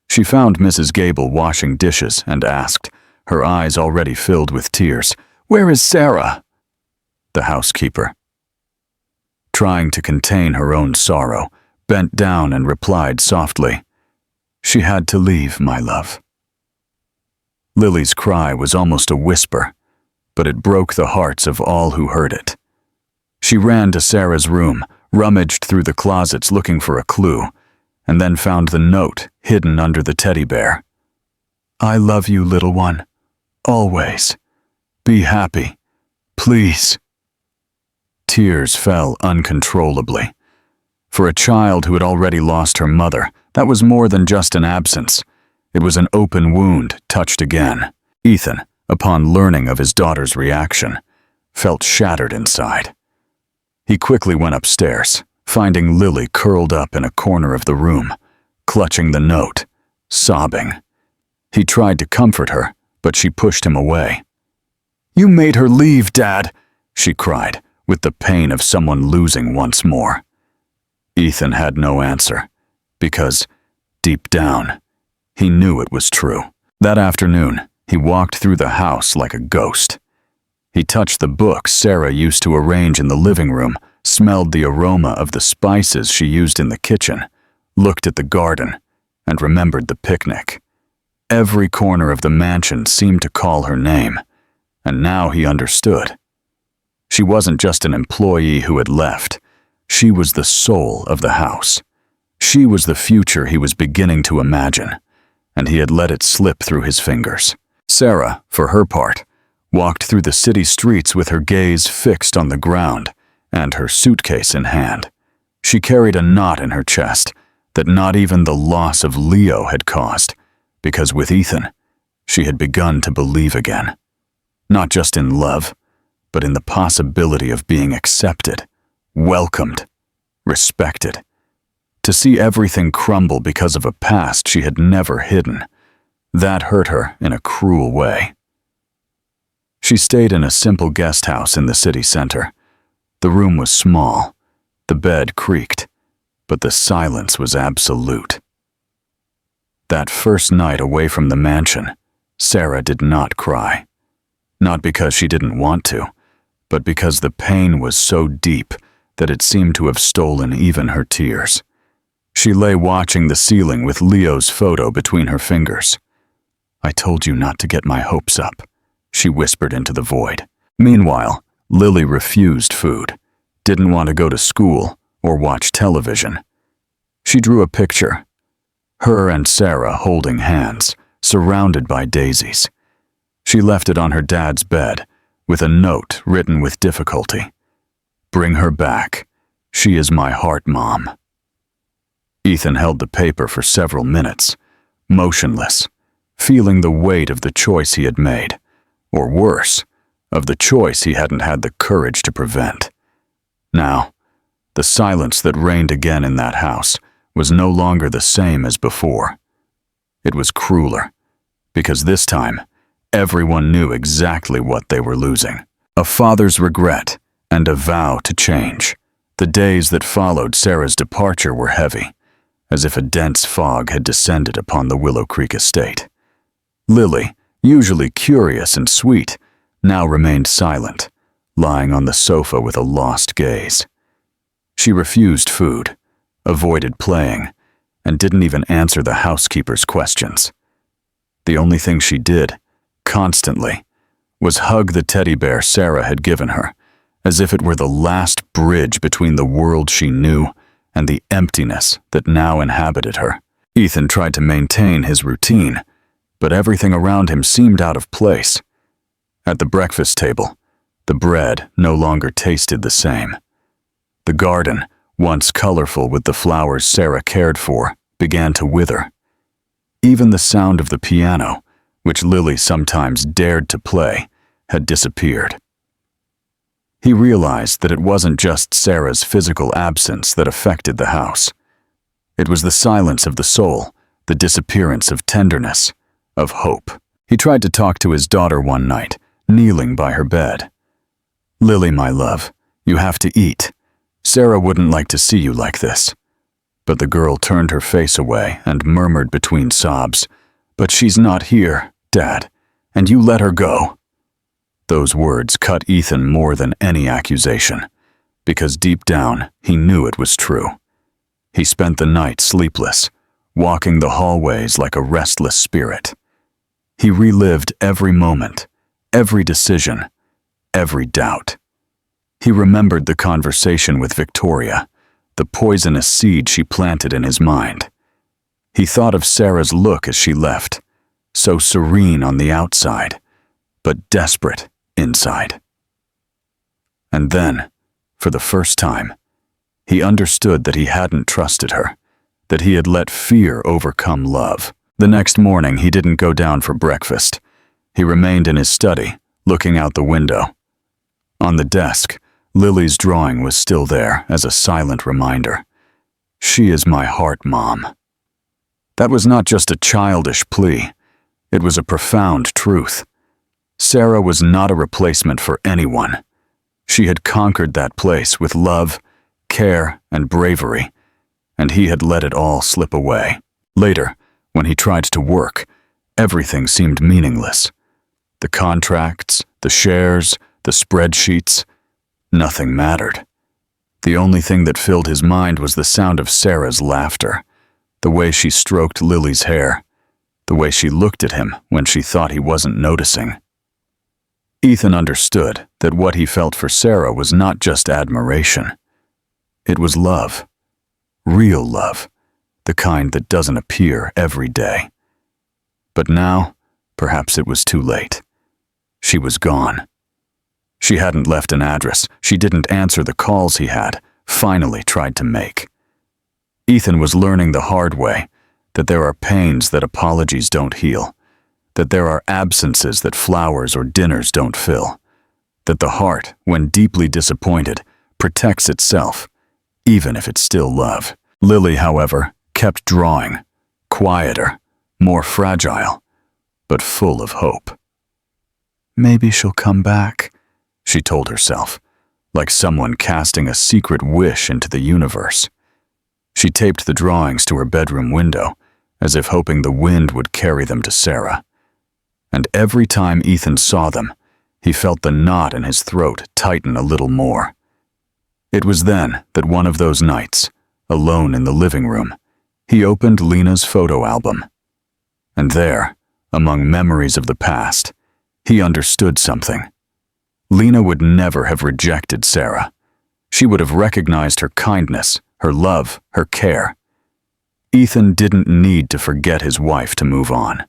She found Mrs. Gable washing dishes and asked, her eyes already filled with tears, "Where is Sarah?" The housekeeper, trying to contain her own sorrow, bent down and replied softly, "She had to leave, my love." Lily's cry was almost a whisper, but it broke the hearts of all who heard it. She ran to Sarah's room, rummaged through the closets looking for a clue, and then found the note hidden under the teddy bear. "I love you, little one. Always. Be happy. Please." Tears fell uncontrollably. For a child who had already lost her mother, that was more than just an absence. It was an open wound touched again. Ethan, upon learning of his daughter's reaction, felt shattered inside. He quickly went upstairs, finding Lily curled up in a corner of the room, clutching the note, sobbing. He tried to comfort her, but she pushed him away. "You made her leave, Dad," she cried, with the pain of someone losing once more. Ethan had no answer, because, deep down, he knew it was true. That afternoon, he walked through the house like a ghost. He touched the books Sarah used to arrange in the living room, smelled the aroma of the spices she used in the kitchen, looked at the garden, and remembered the picnic. Every corner of the mansion seemed to call her name, and now he understood. She wasn't just an employee who had left. She was the soul of the house. She was the future he was beginning to imagine, and he had let it slip through his fingers. Sarah, for her part, walked through the city streets with her gaze fixed on the ground and her suitcase in hand. She carried a knot in her chest that not even the loss of Leo had caused, because with Ethan, she had begun to believe again. Not just in love, but in the possibility of being accepted, welcomed, respected. To see everything crumble because of a past she had never hidden, that hurt her in a cruel way. She stayed in a simple guest house in the city center. The room was small, the bed creaked, but the silence was absolute. That first night away from the mansion, Sarah did not cry. Not because she didn't want to, but because the pain was so deep that it seemed to have stolen even her tears. She lay watching the ceiling with Leo's photo between her fingers. "I told you not to get my hopes up," she whispered into the void. Meanwhile, Lily refused food, didn't want to go to school or watch television. She drew a picture, her and Sarah holding hands, surrounded by daisies. She left it on her dad's bed, with a note written with difficulty. "Bring her back. She is my heart, Mom." Ethan held the paper for several minutes, motionless, feeling the weight of the choice he had made, or worse, of the choice he hadn't had the courage to prevent. Now, the silence that reigned again in that house was no longer the same as before. It was crueler, because this time, everyone knew exactly what they were losing. A father's regret and a vow to change. The days that followed Sarah's departure were heavy, as if a dense fog had descended upon the Willow Creek estate. Lily, usually curious and sweet, now remained silent, lying on the sofa with a lost gaze. She refused food, avoided playing, and didn't even answer the housekeeper's questions. The only thing she did, constantly, was hug the teddy bear Sarah had given her, as if it were the last bridge between the world she knew and the emptiness that now inhabited her. Ethan tried to maintain his routine, but everything around him seemed out of place. At the breakfast table, the bread no longer tasted the same. The garden, once colorful with the flowers Sarah cared for, began to wither. Even the sound of the piano, which Lily sometimes dared to play, had disappeared. He realized that it wasn't just Sarah's physical absence that affected the house. It was the silence of the soul, the disappearance of tenderness, of hope. He tried to talk to his daughter one night, kneeling by her bed. "Lily, my love, you have to eat. Sarah wouldn't like to see you like this." But the girl turned her face away and murmured between sobs, "But she's not here, Dad, and you let her go." Those words cut Ethan more than any accusation, because deep down he knew it was true. He spent the night sleepless, walking the hallways like a restless spirit. He relived every moment, every decision, every doubt. He remembered the conversation with Victoria, the poisonous seed she planted in his mind. He thought of Sarah's look as she left, so serene on the outside, but desperate inside. And then, for the first time, he understood that he hadn't trusted her, that he had let fear overcome love. The next morning, he didn't go down for breakfast. He remained in his study, looking out the window. On the desk, Lily's drawing was still there as a silent reminder. "She is my heart, Mom." That was not just a childish plea. It was a profound truth. Sarah was not a replacement for anyone. She had conquered that place with love, care, and bravery, and he had let it all slip away. Later, when he tried to work, everything seemed meaningless. The contracts, the shares, the spreadsheets, nothing mattered. The only thing that filled his mind was the sound of Sarah's laughter, the way she stroked Lily's hair, the way she looked at him when she thought he wasn't noticing. Ethan understood that what he felt for Sarah was not just admiration. It was love. Real love. The kind that doesn't appear every day. But now, perhaps it was too late. She was gone. She hadn't left an address. She didn't answer the calls he had finally tried to make. Ethan was learning the hard way that there are pains that apologies don't heal, that there are absences that flowers or dinners don't fill, that the heart, when deeply disappointed, protects itself, even if it's still love. Lily, however, kept drawing, quieter, more fragile, but full of hope. "Maybe she'll come back," she told herself, like someone casting a secret wish into the universe. She taped the drawings to her bedroom window, as if hoping the wind would carry them to Sarah. And every time Ethan saw them, he felt the knot in his throat tighten a little more. It was then that one of those nights, alone in the living room, he opened Lena's photo album. And there, among memories of the past, he understood something. Lena would never have rejected Sarah. She would have recognized her kindness, her love, her care. Ethan didn't need to forget his wife to move on.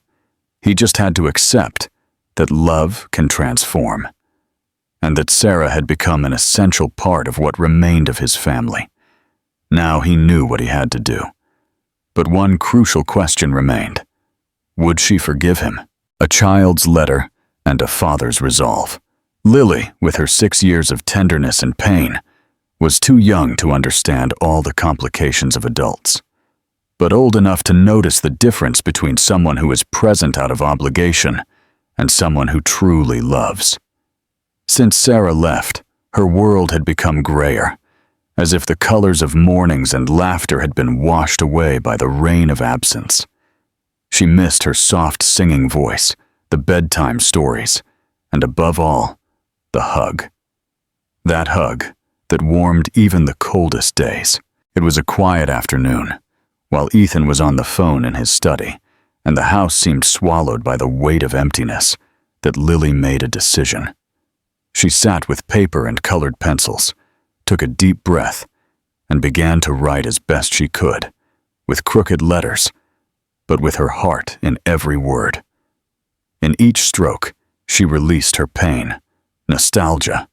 He just had to accept that love can transform, and that Sarah had become an essential part of what remained of his family. Now he knew what he had to do. But one crucial question remained. Would she forgive him? A child's letter and a father's resolve. Lily, with her 6 years of tenderness and pain, was too young to understand all the complications of adults. but old enough to notice the difference between someone who is present out of obligation and someone who truly loves. Since Sarah left, her world had become grayer, as if the colors of mornings and laughter had been washed away by the rain of absence. She missed her soft singing voice, the bedtime stories, and above all, the hug. That hug that warmed even the coldest days. It was a quiet afternoon, while Ethan was on the phone in his study, and the house seemed swallowed by the weight of emptiness, that Lily made a decision. She sat with paper and colored pencils, took a deep breath, and began to write as best she could, with crooked letters, but with her heart in every word. In each stroke, she released her pain, nostalgia,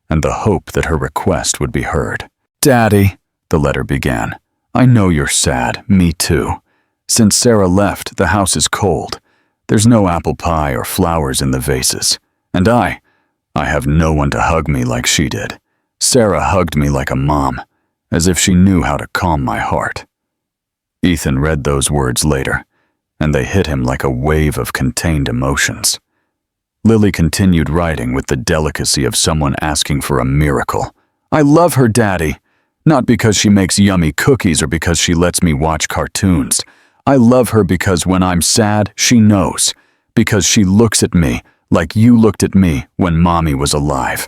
and the hope that her request would be heard. "Daddy," the letter began, "I know you're sad, me too. Since Sarah left, the house is cold. There's no apple pie or flowers in the vases. And I have no one to hug me like she did. Sarah hugged me like a mom, as if she knew how to calm my heart." Ethan read those words later, and they hit him like a wave of contained emotions. Lily continued writing with the delicacy of someone asking for a miracle. "I love her, Daddy. Not because she makes yummy cookies or because she lets me watch cartoons. I love her because when I'm sad, she knows. Because she looks at me like you looked at me when Mommy was alive.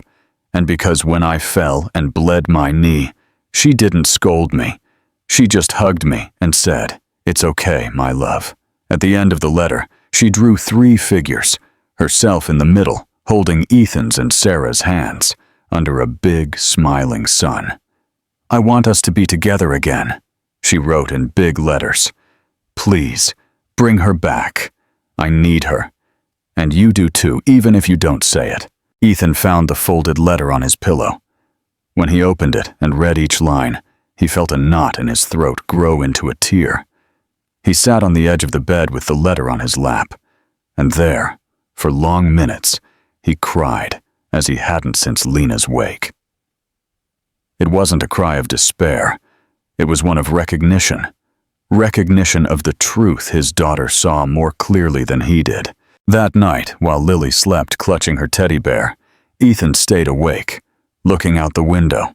And because when I fell and bled my knee, she didn't scold me. She just hugged me and said, 'It's okay, my love.'" At the end of the letter, she drew 3 figures, herself in the middle, holding Ethan's and Sarah's hands, under a big, smiling sun. "I want us to be together again," she wrote in big letters. "Please, bring her back. I need her. And you do too, even if you don't say it." Ethan found the folded letter on his pillow. When he opened it and read each line, he felt a knot in his throat grow into a tear. He sat on the edge of the bed with the letter on his lap, and there, for long minutes, he cried as he hadn't since Lena's wake. It wasn't a cry of despair. It was one of recognition. Recognition of the truth his daughter saw more clearly than he did. That night, while Lily slept clutching her teddy bear, Ethan stayed awake, looking out the window.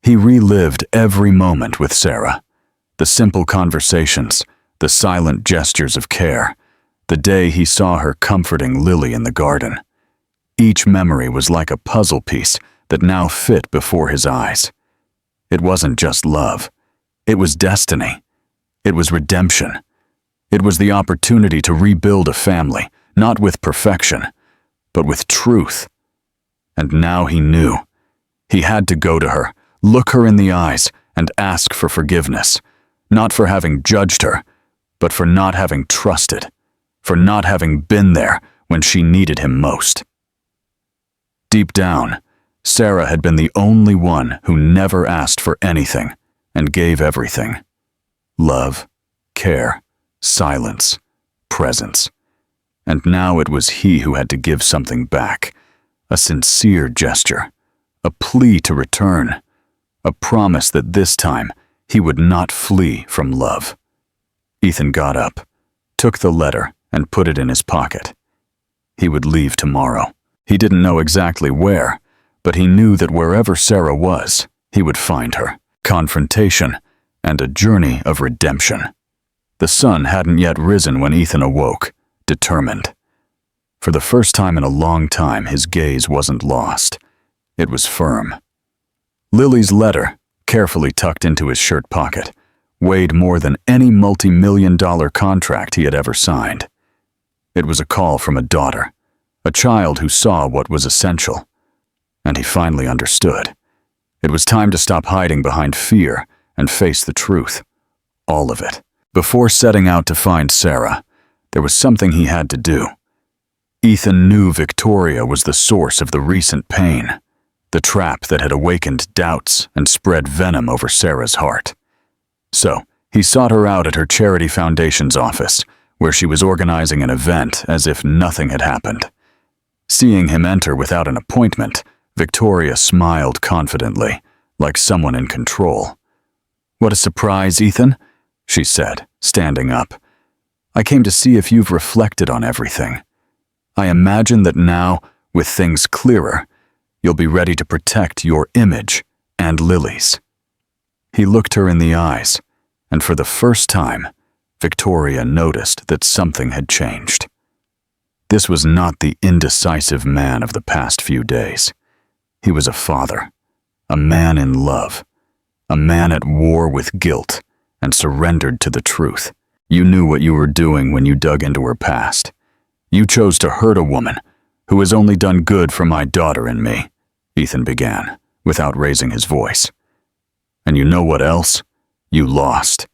He relived every moment with Sarah. The simple conversations, the silent gestures of care, the day he saw her comforting Lily in the garden. Each memory was like a puzzle piece that now fit before his eyes. It wasn't just love. It was destiny. It was redemption. It was the opportunity to rebuild a family, not with perfection, but with truth. And now he knew. He had to go to her, look her in the eyes, and ask for forgiveness, not for having judged her, but for not having trusted, for not having been there when she needed him most. Deep down, Sarah had been the only one who never asked for anything and gave everything. Love, care, silence, presence. And now it was he who had to give something back, a sincere gesture, a plea to return, a promise that this time he would not flee from love. Ethan got up, took the letter, and put it in his pocket. He would leave tomorrow. He didn't know exactly where, but he knew that wherever Sarah was, he would find her. Confrontation and a journey of redemption. The sun hadn't yet risen when Ethan awoke, determined. For the first time in a long time, his gaze wasn't lost. It was firm. Lily's letter, carefully tucked into his shirt pocket, weighed more than any multi-million-dollar contract he had ever signed. It was a call from a daughter, a child who saw what was essential. And he finally understood. It was time to stop hiding behind fear and face the truth. All of it. Before setting out to find Sarah, there was something he had to do. Ethan knew Victoria was the source of the recent pain, the trap that had awakened doubts and spread venom over Sarah's heart. So, he sought her out at her charity foundation's office, where she was organizing an event as if nothing had happened. Seeing him enter without an appointment, Victoria smiled confidently, like someone in control. "What a surprise, Ethan," she said, standing up. "I came to see if you've reflected on everything. I imagine that now, with things clearer, you'll be ready to protect your image and Lily's." He looked her in the eyes, and for the first time, Victoria noticed that something had changed. This was not the indecisive man of the past few days. He was a father, a man in love, a man at war with guilt and surrendered to the truth. "You knew what you were doing when you dug into her past. You chose to hurt a woman who has only done good for my daughter and me," Ethan began, without raising his voice. "And you know what else? You lost.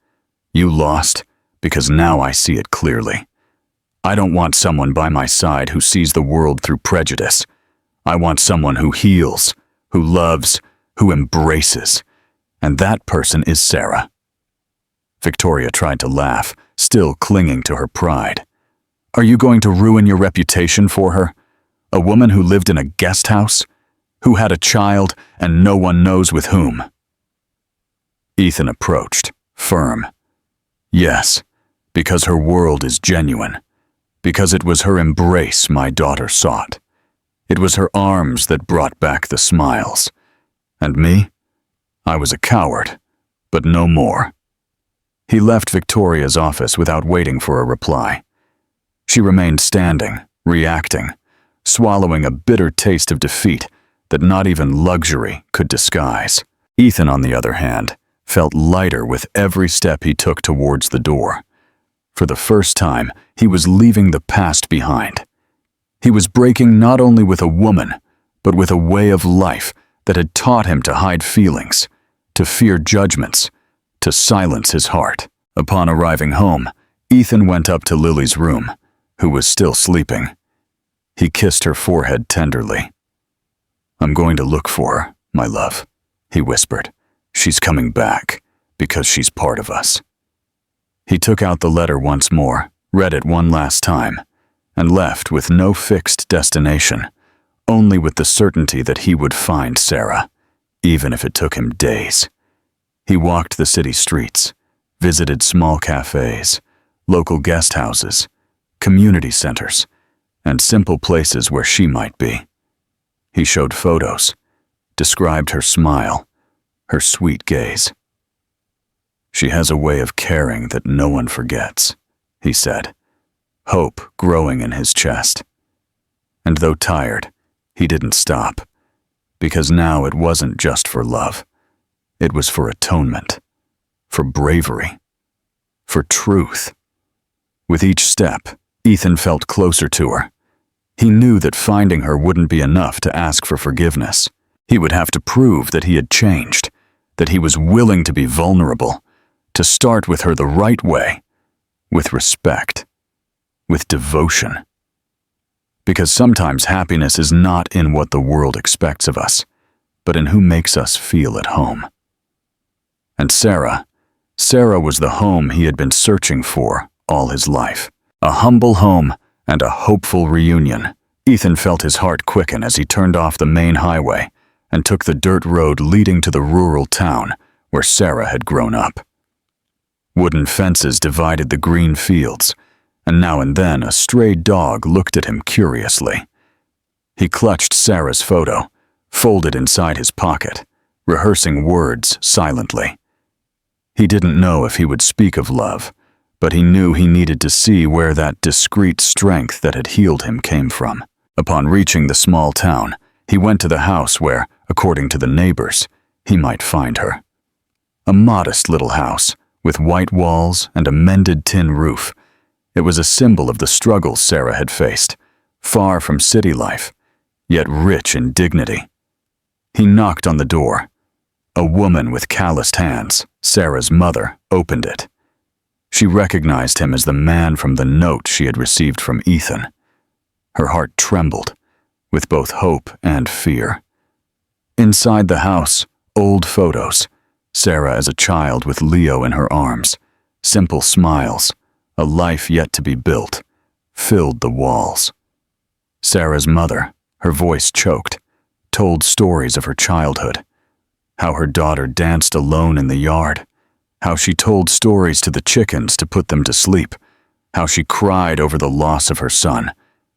You lost because now I see it clearly. I don't want someone by my side who sees the world through prejudice. I want someone who heals, who loves, who embraces. And that person is Sarah." Victoria tried to laugh, still clinging to her pride. "Are you going to ruin your reputation for her? A woman who lived in a guest house? Who had a child and no one knows with whom?" Ethan approached, firm. "Yes, because her world is genuine. Because it was her embrace my daughter sought. It was her arms that brought back the smiles. And me? I was a coward, but no more." He left Victoria's office without waiting for a reply. She remained standing, reacting, swallowing a bitter taste of defeat that not even luxury could disguise. Ethan, on the other hand, felt lighter with every step he took towards the door. For the first time, he was leaving the past behind. He was breaking not only with a woman, but with a way of life that had taught him to hide feelings, to fear judgments, to silence his heart. Upon arriving home, Ethan went up to Lily's room, who was still sleeping. He kissed her forehead tenderly. "I'm going to look for her, my love," he whispered. "She's coming back, because she's part of us." He took out the letter once more, read it one last time, and left with no fixed destination, only with the certainty that he would find Sarah, even if it took him days. He walked the city streets, visited small cafes, local guest houses, community centers, and simple places where she might be. He showed photos, described her smile, her sweet gaze. "She has a way of caring that no one forgets," he said, hope growing in his chest. And though tired, he didn't stop, because now it wasn't just for love. It was for atonement, for bravery, for truth. With each step, Ethan felt closer to her. He knew that finding her wouldn't be enough to ask for forgiveness. He would have to prove that he had changed, that he was willing to be vulnerable, to start with her the right way, with respect, with devotion. Because sometimes happiness is not in what the world expects of us, but in who makes us feel at home. And Sarah was the home he had been searching for all his life. A humble home and a hopeful reunion. Ethan felt his heart quicken as he turned off the main highway and took the dirt road leading to the rural town where Sarah had grown up. Wooden fences divided the green fields, and now and then a stray dog looked at him curiously. He clutched Sarah's photo, folded inside his pocket, rehearsing words silently. He didn't know if he would speak of love, but he knew he needed to see where that discreet strength that had healed him came from. Upon reaching the small town, he went to the house where, according to the neighbors, he might find her. A modest little house, with white walls and a mended tin roof. It was a symbol of the struggles Sarah had faced, far from city life, yet rich in dignity. He knocked on the door. A woman with calloused hands, Sarah's mother, opened it. She recognized him as the man from the note she had received from Ethan. Her heart trembled, with both hope and fear. Inside the house, old photos, Sarah as a child with Leo in her arms, simple smiles, a life yet to be built, filled the walls. Sarah's mother, her voice choked, told stories of her childhood, how her daughter danced alone in the yard, how she told stories to the chickens to put them to sleep, how she cried over the loss of her son,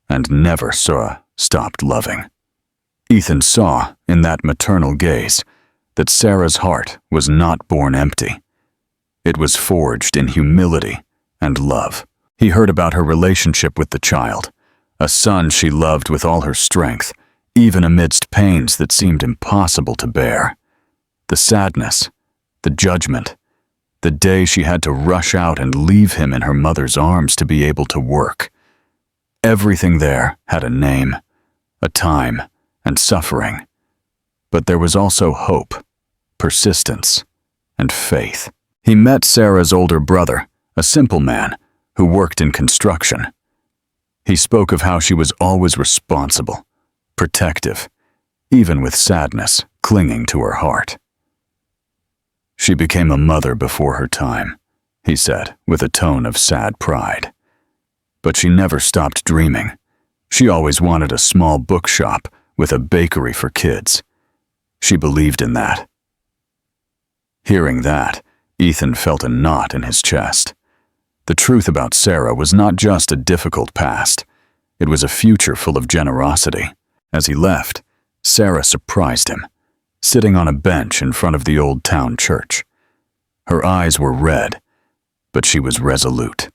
and never stopped loving. Ethan saw, in that maternal gaze, that Sarah's heart was not born empty. It was forged in humility and love. He heard about her relationship with the child, a son she loved with all her strength, even amidst pains that seemed impossible to bear. The sadness, the judgment, the day she had to rush out and leave him in her mother's arms to be able to work. Everything there had a name, a time, and suffering. But there was also hope, persistence, and faith. He met Sarah's older brother, a simple man who worked in construction. He spoke of how she was always responsible, protective, even with sadness clinging to her heart. She became a mother before her time, he said, with a tone of sad pride. But she never stopped dreaming. She always wanted a small bookshop with a bakery for kids. She believed in that. Hearing that, Ethan felt a knot in his chest. The truth about Sarah was not just a difficult past. It was a future full of generosity. As he left, Sarah surprised him, sitting on a bench in front of the old town church. Her eyes were red, but she was resolute.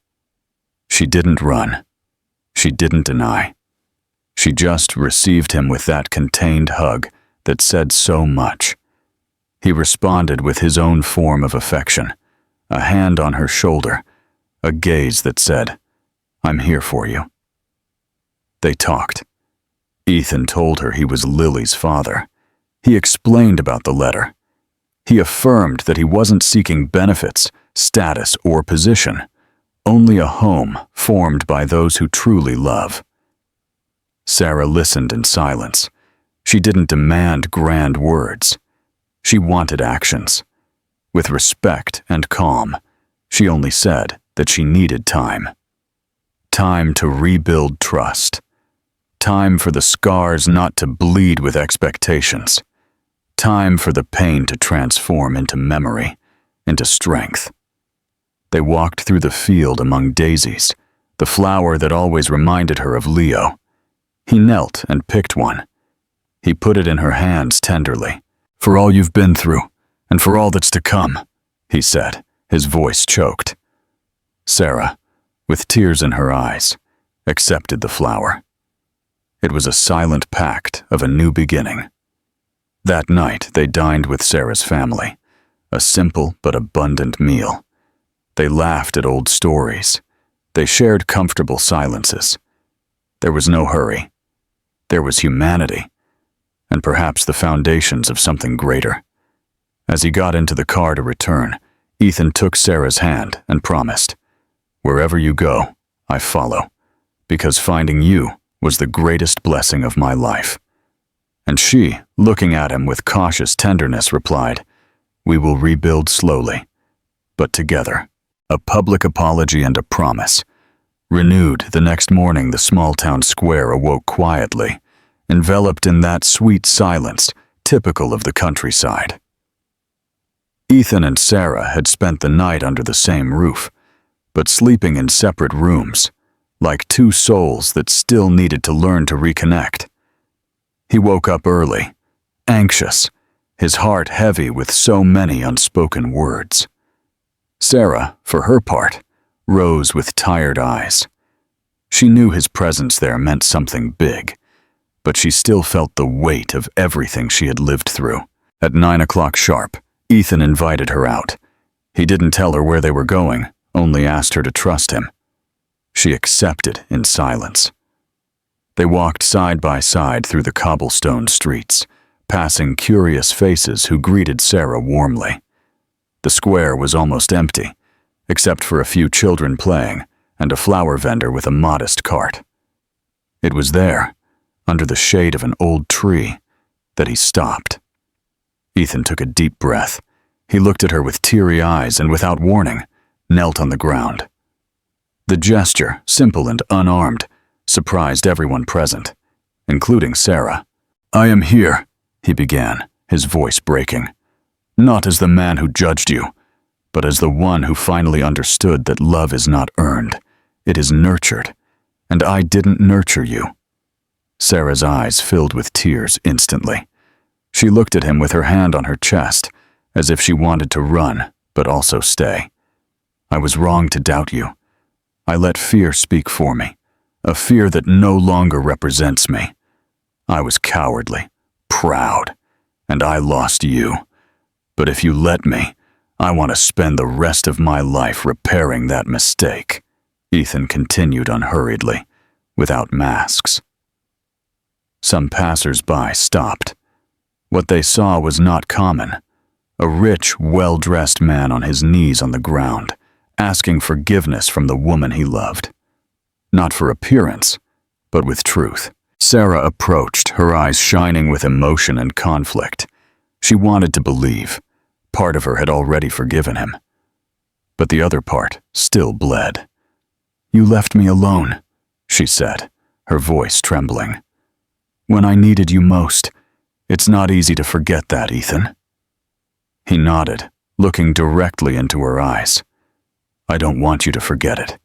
She didn't run. She didn't deny. She just received him with that contained hug that said so much. He responded with his own form of affection, a hand on her shoulder, a gaze that said, "I'm here for you." They talked. Ethan told her he was Lily's father. He explained about the letter. He affirmed that he wasn't seeking benefits, status, or position, only a home formed by those who truly love. Sarah listened in silence. She didn't demand grand words. She wanted actions. With respect and calm, she only said that she needed time. Time to rebuild trust. Time for the scars not to bleed with expectations. Time for the pain to transform into memory, into strength. They walked through the field among daisies, the flower that always reminded her of Leo. He knelt and picked one. He put it in her hands tenderly. "For all you've been through, and for all that's to come," he said, his voice choked. Sarah, with tears in her eyes, accepted the flower. It was a silent pact of a new beginning. That night, they dined with Sarah's family, a simple but abundant meal. They laughed at old stories. They shared comfortable silences. There was no hurry. There was humanity, and perhaps the foundations of something greater. As he got into the car to return, Ethan took Sarah's hand and promised, "Wherever you go, I follow, because finding you was the greatest blessing of my life." And she, looking at him with cautious tenderness, replied, "We will rebuild slowly, but together." A public apology and a promise. Renewed the next morning, the small town square awoke quietly, enveloped in that sweet silence typical of the countryside. Ethan and Sarah had spent the night under the same roof, but sleeping in separate rooms, like two souls that still needed to learn to reconnect. He woke up early, anxious, his heart heavy with so many unspoken words. Sarah, for her part, rose with tired eyes. She knew his presence there meant something big, but she still felt the weight of everything she had lived through. At 9 o'clock sharp, Ethan invited her out. He didn't tell her where they were going, only asked her to trust him. She accepted in silence. They walked side by side through the cobblestone streets, passing curious faces who greeted Sarah warmly. The square was almost empty, except for a few children playing and a flower vendor with a modest cart. It was there, under the shade of an old tree, that he stopped. Ethan took a deep breath. He looked at her with teary eyes and, without warning, knelt on the ground. The gesture, simple and unarmed, surprised everyone present, including Sarah. "I am here," he began, his voice breaking. "Not as the man who judged you, but as the one who finally understood that love is not earned, it is nurtured, and I didn't nurture you. Sarah's eyes filled with tears instantly. She looked at him with her hand on her chest, as if she wanted to run, but also stay. I was wrong to doubt you. I let fear speak for me, a fear that no longer represents me. I was cowardly, proud, and I lost you. But if you let me, I want to spend the rest of my life repairing that mistake, Ethan continued unhurriedly, without masks. Some passers-by stopped. What they saw was not common. A rich, well-dressed man on his knees on the ground, asking forgiveness from the woman he loved. Not for appearance, but with truth. Sarah approached, her eyes shining with emotion and conflict. She wanted to believe. Part of her had already forgiven him. But the other part still bled. "You left me alone," she said, her voice trembling. "When I needed you most. It's not easy to forget that, Ethan." He nodded, looking directly into her eyes. "I don't want you to forget it.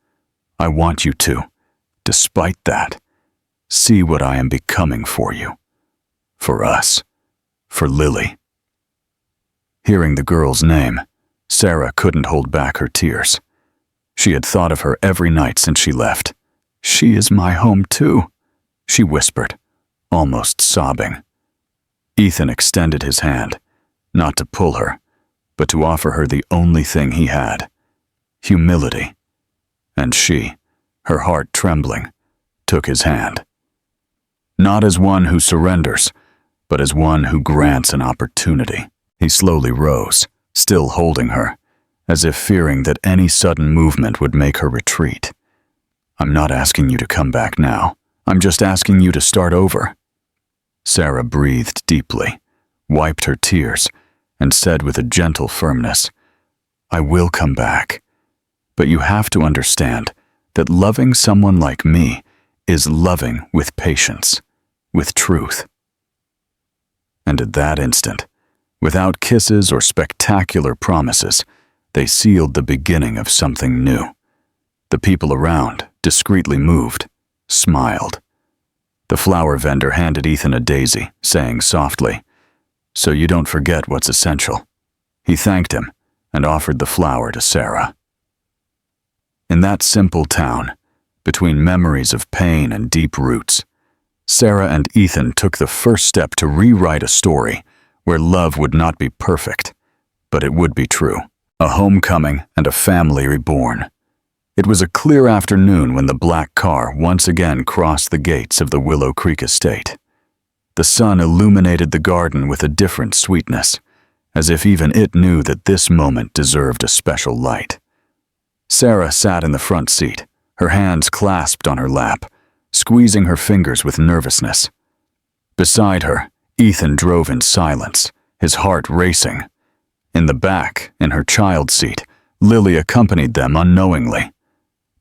I want you to, despite that, see what I am becoming for you. For us. For Lily." Hearing the girl's name, Sarah couldn't hold back her tears. She had thought of her every night since she left. "She is my home too," she whispered, almost sobbing. Ethan extended his hand, not to pull her, but to offer her the only thing he had, humility. And she, her heart trembling, took his hand. Not as one who surrenders, but as one who grants an opportunity. He slowly rose, still holding her, as if fearing that any sudden movement would make her retreat. "I'm not asking you to come back now. I'm just asking you to start over." Sarah breathed deeply, wiped her tears, and said with a gentle firmness, "I will come back. But you have to understand that loving someone like me is loving with patience, with truth." And at that instant, without kisses or spectacular promises, they sealed the beginning of something new. The people around discreetly moved, smiled. The flower vendor handed Ethan a daisy, saying softly, "So you don't forget what's essential." He thanked him and offered the flower to Sarah. In that simple town, between memories of pain and deep roots, Sarah and Ethan took the first step to rewrite a story where love would not be perfect, but it would be true. A homecoming and a family reborn. It was a clear afternoon when the black car once again crossed the gates of the Willow Creek estate. The sun illuminated the garden with a different sweetness, as if even it knew that this moment deserved a special light. Sarah sat in the front seat, her hands clasped on her lap, squeezing her fingers with nervousness. Beside her, Ethan drove in silence, his heart racing. In the back, in her child's seat, Lily accompanied them unknowingly.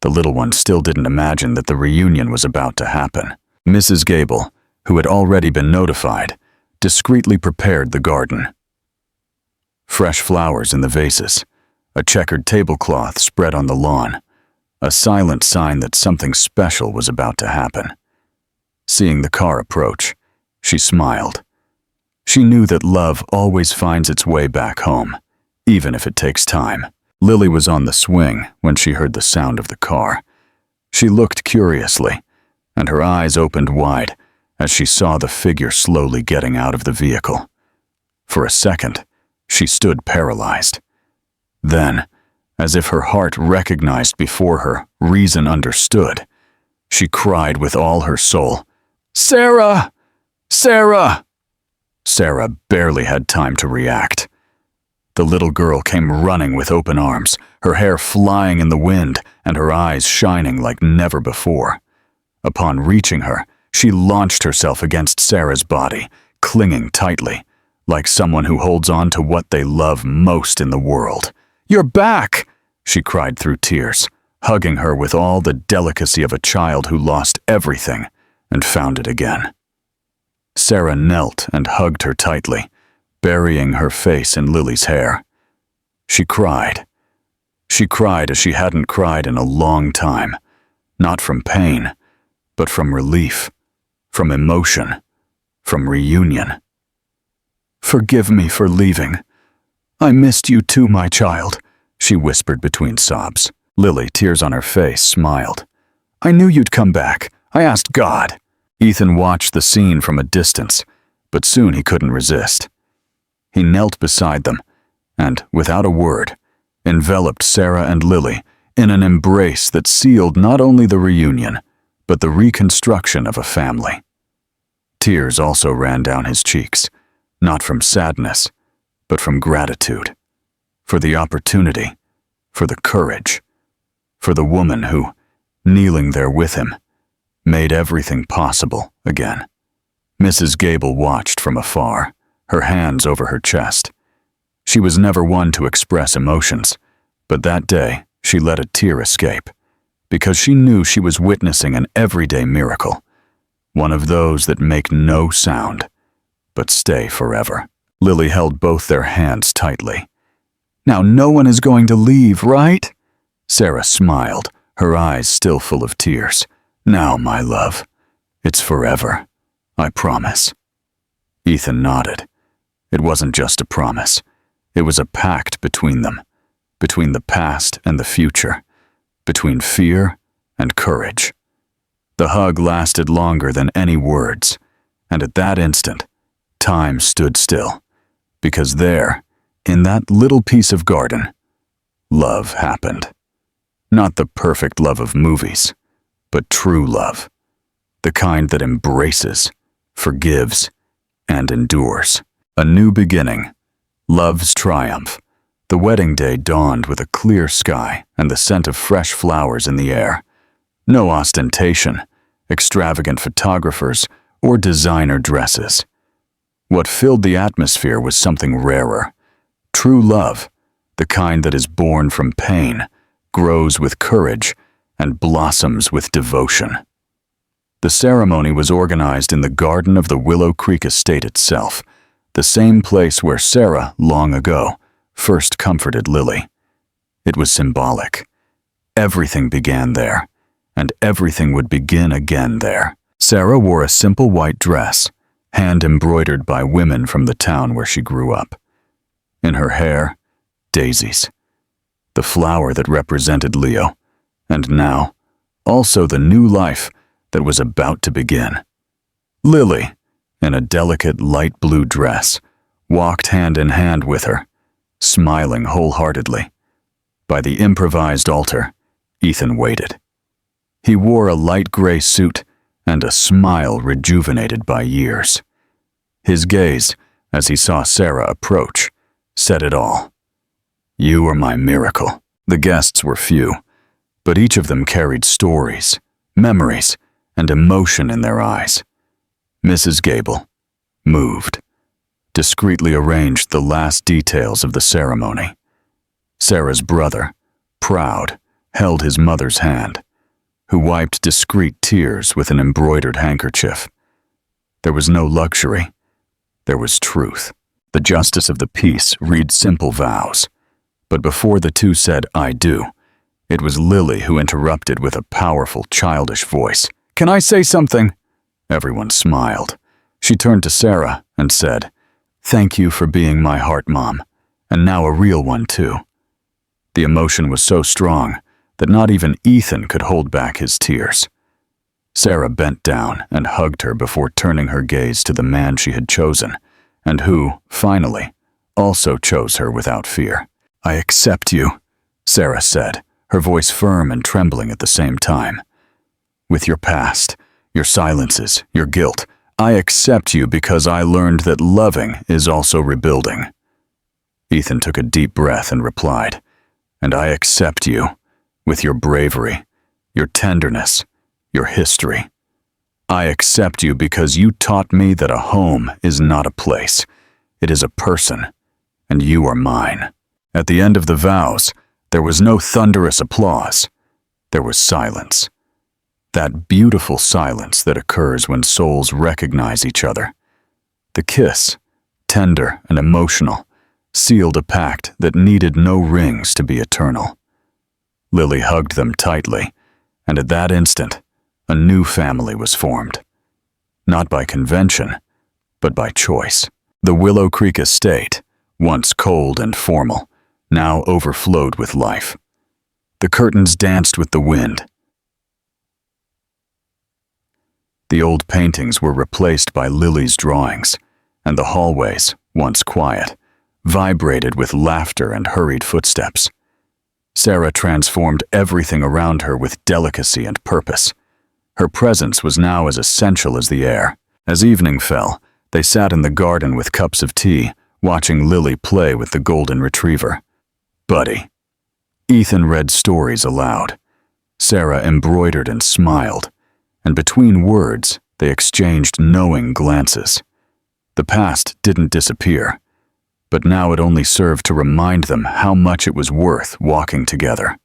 The little one still didn't imagine that the reunion was about to happen. Mrs. Gable, who had already been notified, discreetly prepared the garden. Fresh flowers in the vases, a checkered tablecloth spread on the lawn, a silent sign that something special was about to happen. Seeing the car approach, she smiled. She knew that love always finds its way back home, even if it takes time. Lily was on the swing when she heard the sound of the car. She looked curiously, and her eyes opened wide as she saw the figure slowly getting out of the vehicle. For a second, she stood paralyzed. Then, as if her heart recognized before her reason understood, she cried with all her soul, "Sarah! Sarah!" Sarah barely had time to react. The little girl came running with open arms, her hair flying in the wind and her eyes shining like never before. Upon reaching her, she launched herself against Sarah's body, clinging tightly, like someone who holds on to what they love most in the world. "You're back!" she cried through tears, hugging her with all the delicacy of a child who lost everything and found it again. Sarah knelt and hugged her tightly, burying her face in Lily's hair. She cried, She cried as she hadn't cried in a long time, not from pain, but from relief, from emotion, from reunion. "Forgive me for leaving. I missed you too, my child," she whispered between sobs. Lily, tears on her face, smiled. "I knew you'd come back. I asked God." Ethan watched the scene from a distance, but soon he couldn't resist. He knelt beside them and, without a word, enveloped Sarah and Lily in an embrace that sealed not only the reunion, but the reconstruction of a family. Tears also ran down his cheeks, not from sadness, but from gratitude, for the opportunity, for the courage, for the woman who, kneeling there with him, made everything possible again. Mrs. Gable watched from afar, her hands over her chest. She was never one to express emotions, but that day she let a tear escape, because she knew she was witnessing an everyday miracle, one of those that make no sound, but stay forever. Lily held both their hands tightly. "Now no one is going to leave, right?" Sarah smiled, her eyes still full of tears. "Now, my love, it's forever, I promise." Ethan nodded. It wasn't just a promise. It was a pact between them, between the past and the future, between fear and courage. The hug lasted longer than any words, and at that instant, time stood still, because there, in that little piece of garden, love happened. Not the perfect love of movies, but true love, the kind that embraces, forgives, and endures. A new beginning, love's triumph. The wedding day dawned with a clear sky and the scent of fresh flowers in the air. No ostentation, extravagant photographers, or designer dresses. What filled the atmosphere was something rarer. True love, the kind that is born from pain, grows with courage, and blossoms with devotion. The ceremony was organized in the garden of the Willow Creek estate itself, the same place where Sarah, long ago, first comforted Lily. It was symbolic. Everything began there, and everything would begin again there. Sarah wore a simple white dress, hand-embroidered by women from the town where she grew up. In her hair, daisies, the flower that represented Leo, and now, also the new life that was about to begin. Lily, in a delicate light blue dress, walked hand in hand with her, smiling wholeheartedly. By the improvised altar, Ethan waited. He wore a light gray suit and a smile rejuvenated by years. His gaze, as he saw Sarah approach, said it all. "You are my miracle." The guests were few, but each of them carried stories, memories, and emotion in their eyes. Mrs. Gable, moved, discreetly arranged the last details of the ceremony. Sarah's brother, proud, held his mother's hand, who wiped discreet tears with an embroidered handkerchief. There was no luxury. There was truth. The justice of the peace read simple vows, but before the two said, "I do," it was Lily who interrupted with a powerful, childish voice. "Can I say something?" Everyone smiled. She turned to Sarah and said, "Thank you for being my heart mom, and now a real one too." The emotion was so strong that not even Ethan could hold back his tears. Sarah bent down and hugged her before turning her gaze to the man she had chosen, and who, finally, also chose her without fear. "I accept you," Sarah said, her voice firm and trembling at the same time. "With your past, your silences, your guilt, I accept you because I learned that loving is also rebuilding." Ethan took a deep breath and replied, "And I accept you, with your bravery, your tenderness, your history. I accept you because you taught me that a home is not a place, it is a person, and you are mine." At the end of the vows, there was no thunderous applause. There was silence. That beautiful silence that occurs when souls recognize each other. The kiss, tender and emotional, sealed a pact that needed no rings to be eternal. Lily hugged them tightly, and at that instant, a new family was formed. Not by convention, but by choice. The Willow Creek estate, once cold and formal, now overflowed with life. The curtains danced with the wind. The old paintings were replaced by Lily's drawings, and the hallways, once quiet, vibrated with laughter and hurried footsteps. Sarah transformed everything around her with delicacy and purpose. Her presence was now as essential as the air. As evening fell, they sat in the garden with cups of tea, watching Lily play with the golden retriever. Buddy. Ethan read stories aloud. Sarah embroidered and smiled, and between words, they exchanged knowing glances. The past didn't disappear, but now it only served to remind them how much it was worth walking together.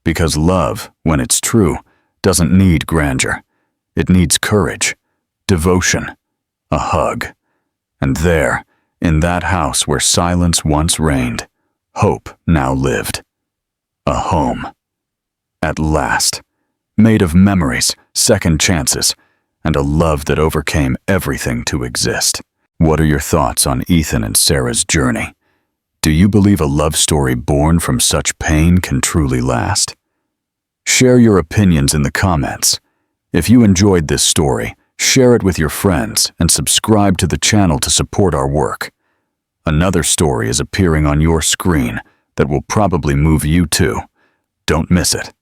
Because love, when it's true, doesn't need grandeur. It needs courage, devotion, a hug. And there, in that house where silence once reigned, hope now lived. A home. At last. Made of memories, second chances, and a love that overcame everything to exist. What are your thoughts on Ethan and Sarah's journey? Do you believe a love story born from such pain can truly last? Share your opinions in the comments. If you enjoyed this story, share it with your friends and subscribe to the channel to support our work. Another story is appearing on your screen that will probably move you too. Don't miss it.